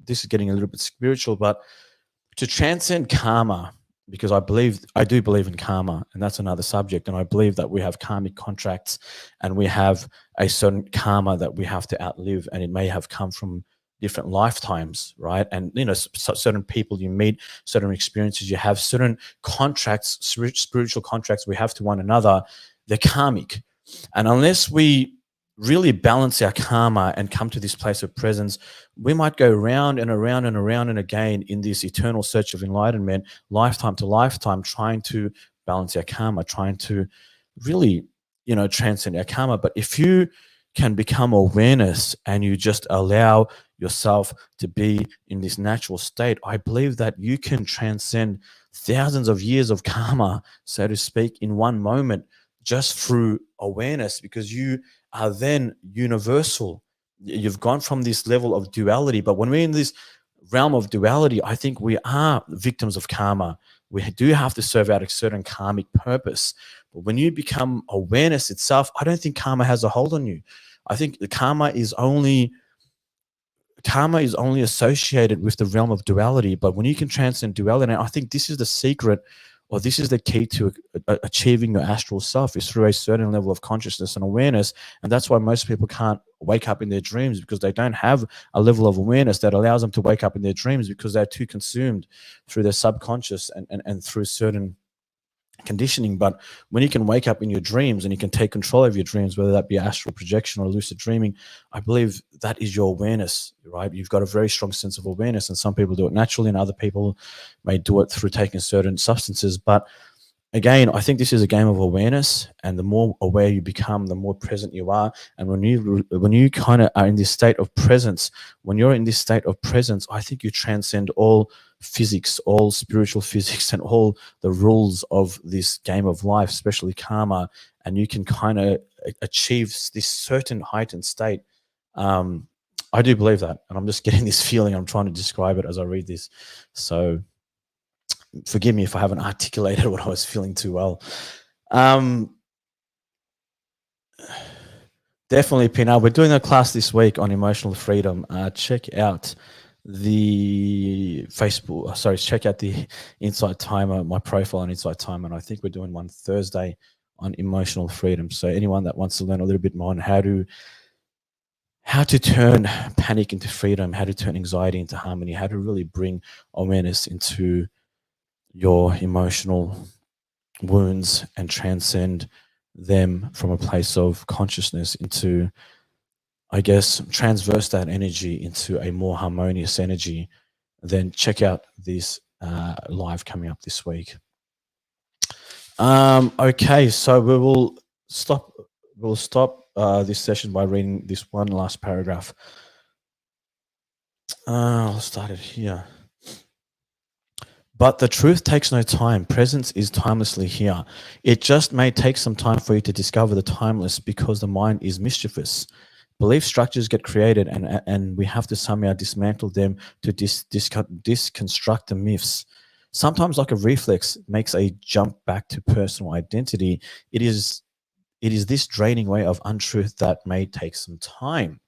this is getting a little bit spiritual, but to transcend karma, because I do believe in karma, and that's another subject. And I believe that we have karmic contracts and we have a certain karma that we have to outlive, and it may have come from different lifetimes, right? And certain people you meet, certain experiences you have, certain contracts, spiritual contracts we have to one another, they're karmic. And unless we really balance our karma and come to this place of presence, we might go round and around and around and again in this eternal search of enlightenment, lifetime to lifetime, trying to balance our karma, trying to really, transcend our karma. But if you can become awareness and you just allow yourself to be in this natural state, I believe that you can transcend thousands of years of karma, so to speak, in one moment, just through awareness, because you are then universal. You've gone from this level of duality. But when we're in this realm of duality, I think we are victims of karma. We do have to serve out a certain karmic purpose. But when you become awareness itself, I don't think karma has a hold on you. I think the karma is only associated with the realm of duality. But when you can transcend duality, and I think this is the secret, or this is the key to achieving your astral self, is through a certain level of consciousness and awareness. And that's why most people can't wake up in their dreams, because they don't have a level of awareness that allows them to wake up in their dreams, because they're too consumed through their subconscious and through certain conditioning. But when you can wake up in your dreams and you can take control of your dreams, whether that be astral projection or lucid dreaming, I believe that is your awareness, right? You've got a very strong sense of awareness, and some people do it naturally and other people may do it through taking certain substances. But again, I think this is a game of awareness, and the more aware you become, the more present you are. And when you kind of are in this state of presence, when you're in this state of presence, I think you transcend all physics, all spiritual physics, and all the rules of this game of life, especially karma, and you can kind of achieve this certain heightened state. I do believe that, and I'm just getting this feeling. I'm trying to describe it as I read this, so forgive me if I haven't articulated what I was feeling too well. Definitely, Pina. We're doing a class this week on emotional freedom. Check out the Facebook. Sorry, check out the Insight Timer, my profile on Insight Timer. And I think we're doing one Thursday on emotional freedom. So anyone that wants to learn a little bit more on how to turn panic into freedom, how to turn anxiety into harmony, how to really bring awareness into your emotional wounds and transcend them from a place of consciousness into, I guess, transverse that energy into a more harmonious energy, then check out this live coming up this week. Okay, so we'll stop this session by reading this one last paragraph. I'll start it here. But the truth takes no time. Presence is timelessly here. It just may take some time for you to discover the timeless, because the mind is mischievous. Belief structures get created, and we have to somehow dismantle them to disconstruct the myths. Sometimes, like a reflex, makes a jump back to personal identity. It is this draining way of untruth that may take some time.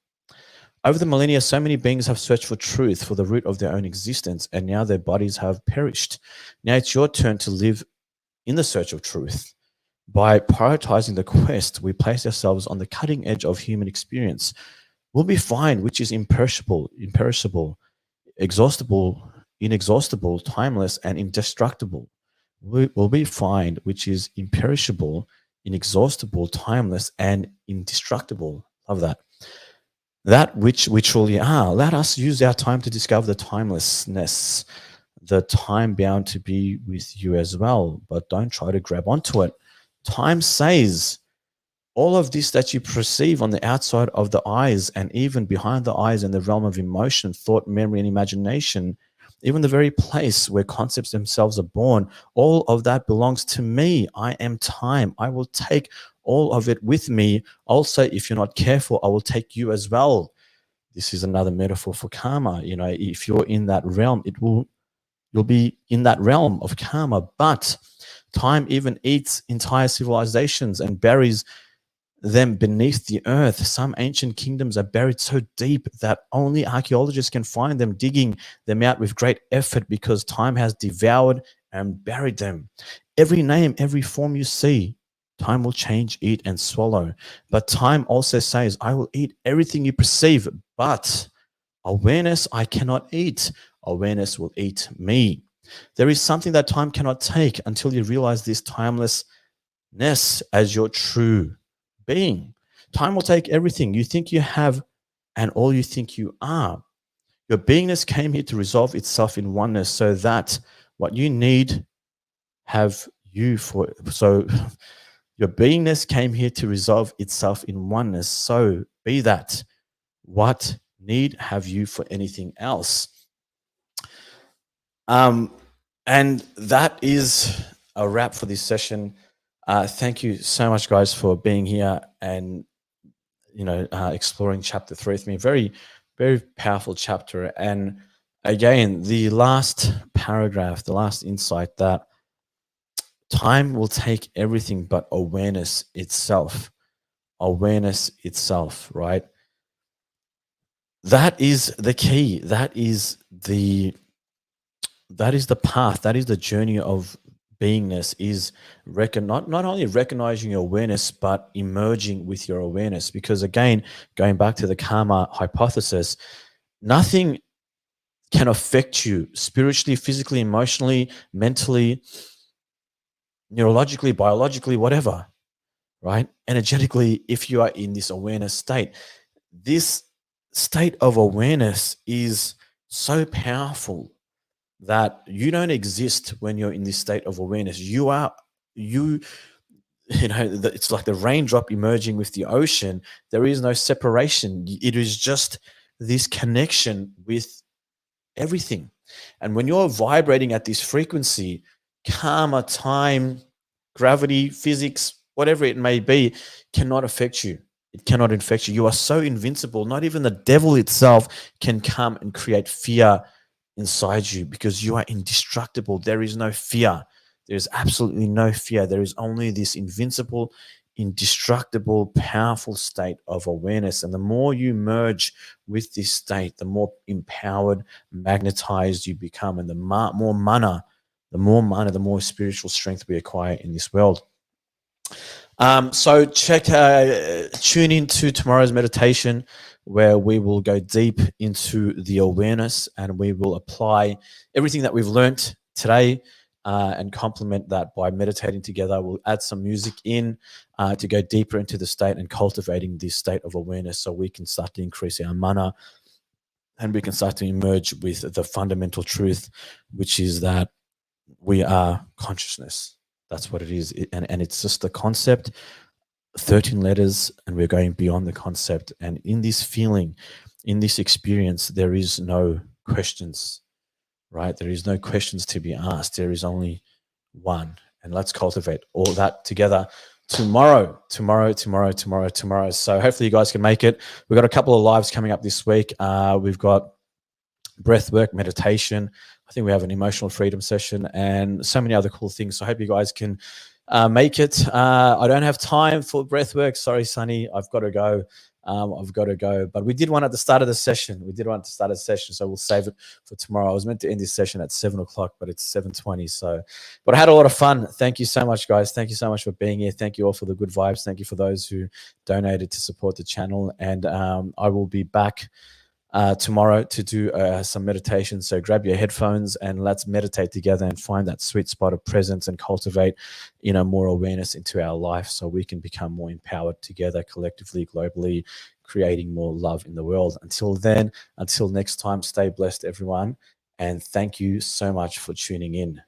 Over the millennia, so many beings have searched for truth, for the root of their own existence, and now their bodies have perished. Now it's your turn to live in the search of truth. By prioritizing the quest, we place ourselves on the cutting edge of human experience. We'll be fine, which is imperishable, exhaustible, inexhaustible, timeless, and indestructible. We'll be fine, which is imperishable, inexhaustible, timeless, and indestructible. Love that. That which we truly are. Let us use our time to discover the timelessness, the time bound to be with you as well. But don't try to grab onto it. Time says all of this that you perceive on the outside of the eyes and even behind the eyes in the realm of emotion, thought, memory, and imagination, even the very place where concepts themselves are born, all of that belongs to me. I am time. I will take all of it with me. Also, if you're not careful, I will take you as well. This is another metaphor for karma. You know, if you're in that realm, you'll be in that realm of karma. But time even eats entire civilizations and buries them beneath the earth. Some ancient kingdoms are buried so deep that only archaeologists can find them, digging them out with great effort because time has devoured and buried them. Every name, every form you see, time will change, eat, and swallow. But time also says, I will eat everything you perceive, but awareness I cannot eat. Awareness will eat me. There is something that time cannot take until you realize this timelessness as your true being. Time will take everything you think you have and all you think you are. Your beingness came here to resolve itself in oneness so that what you need have you for. So your beingness came here to resolve itself in oneness. So be that. What need have you for anything else? And that is a wrap for this session. Thank you so much, guys, for being here and exploring chapter 3 with me. Very, very powerful chapter. And again, the last paragraph, the last insight, that time will take everything but awareness itself. Awareness itself, right? That is the key. That is the path. That is the journey of beingness, is not only recognizing your awareness but emerging with your awareness. Because again, going back to the karma hypothesis, nothing can affect you spiritually, physically, emotionally, mentally, neurologically, biologically, whatever, right? Energetically, if you are in this awareness state. This state of awareness is so powerful that you don't exist when you're in this state of awareness. You it's like the raindrop emerging with the ocean. There is no separation. It is just this connection with everything. And when you're vibrating at this frequency, karma, time, gravity, physics, whatever it may be, cannot affect you. It cannot infect you. You are so invincible. Not even the devil itself can come and create fear inside you, because you are indestructible. There is no fear. There is absolutely no fear. There is only this invincible, indestructible, powerful state of awareness. And the more you merge with this state, the more empowered, magnetized you become. And the more mana, the more spiritual strength we acquire in this world. So tune into tomorrow's meditation, where we will go deep into the awareness and we will apply everything that we've learnt today and complement that by meditating together. We'll add some music in to go deeper into the state and cultivating this state of awareness, so we can start to increase our mana and we can start to emerge with the fundamental truth, which is that we are consciousness. That's what it is. And it's just a concept, 13 letters, and we're going beyond the concept. And in this feeling, in this experience, there is no questions, right? There is no questions to be asked. There is only one. And let's cultivate all that together tomorrow. So hopefully you guys can make it. We've got a couple of lives coming up this week. We've got breath work, meditation. I think we have an emotional freedom session and so many other cool things. So I hope you guys can make it. I don't have time for breath work. Sorry, Sunny. I've got to go. But we did one at the start of the session. So we'll save it for tomorrow. I was meant to end this session at 7:00, but it's 7:20. But I had a lot of fun. Thank you so much, guys. Thank you so much for being here. Thank you all for the good vibes. Thank you for those who donated to support the channel. And I will be back tomorrow to do some meditation. So grab your headphones and let's meditate together and find that sweet spot of presence and cultivate, more awareness into our life, so we can become more empowered together, collectively, globally, creating more love in the world. Until then, until next time, stay blessed, everyone. And thank you so much for tuning in.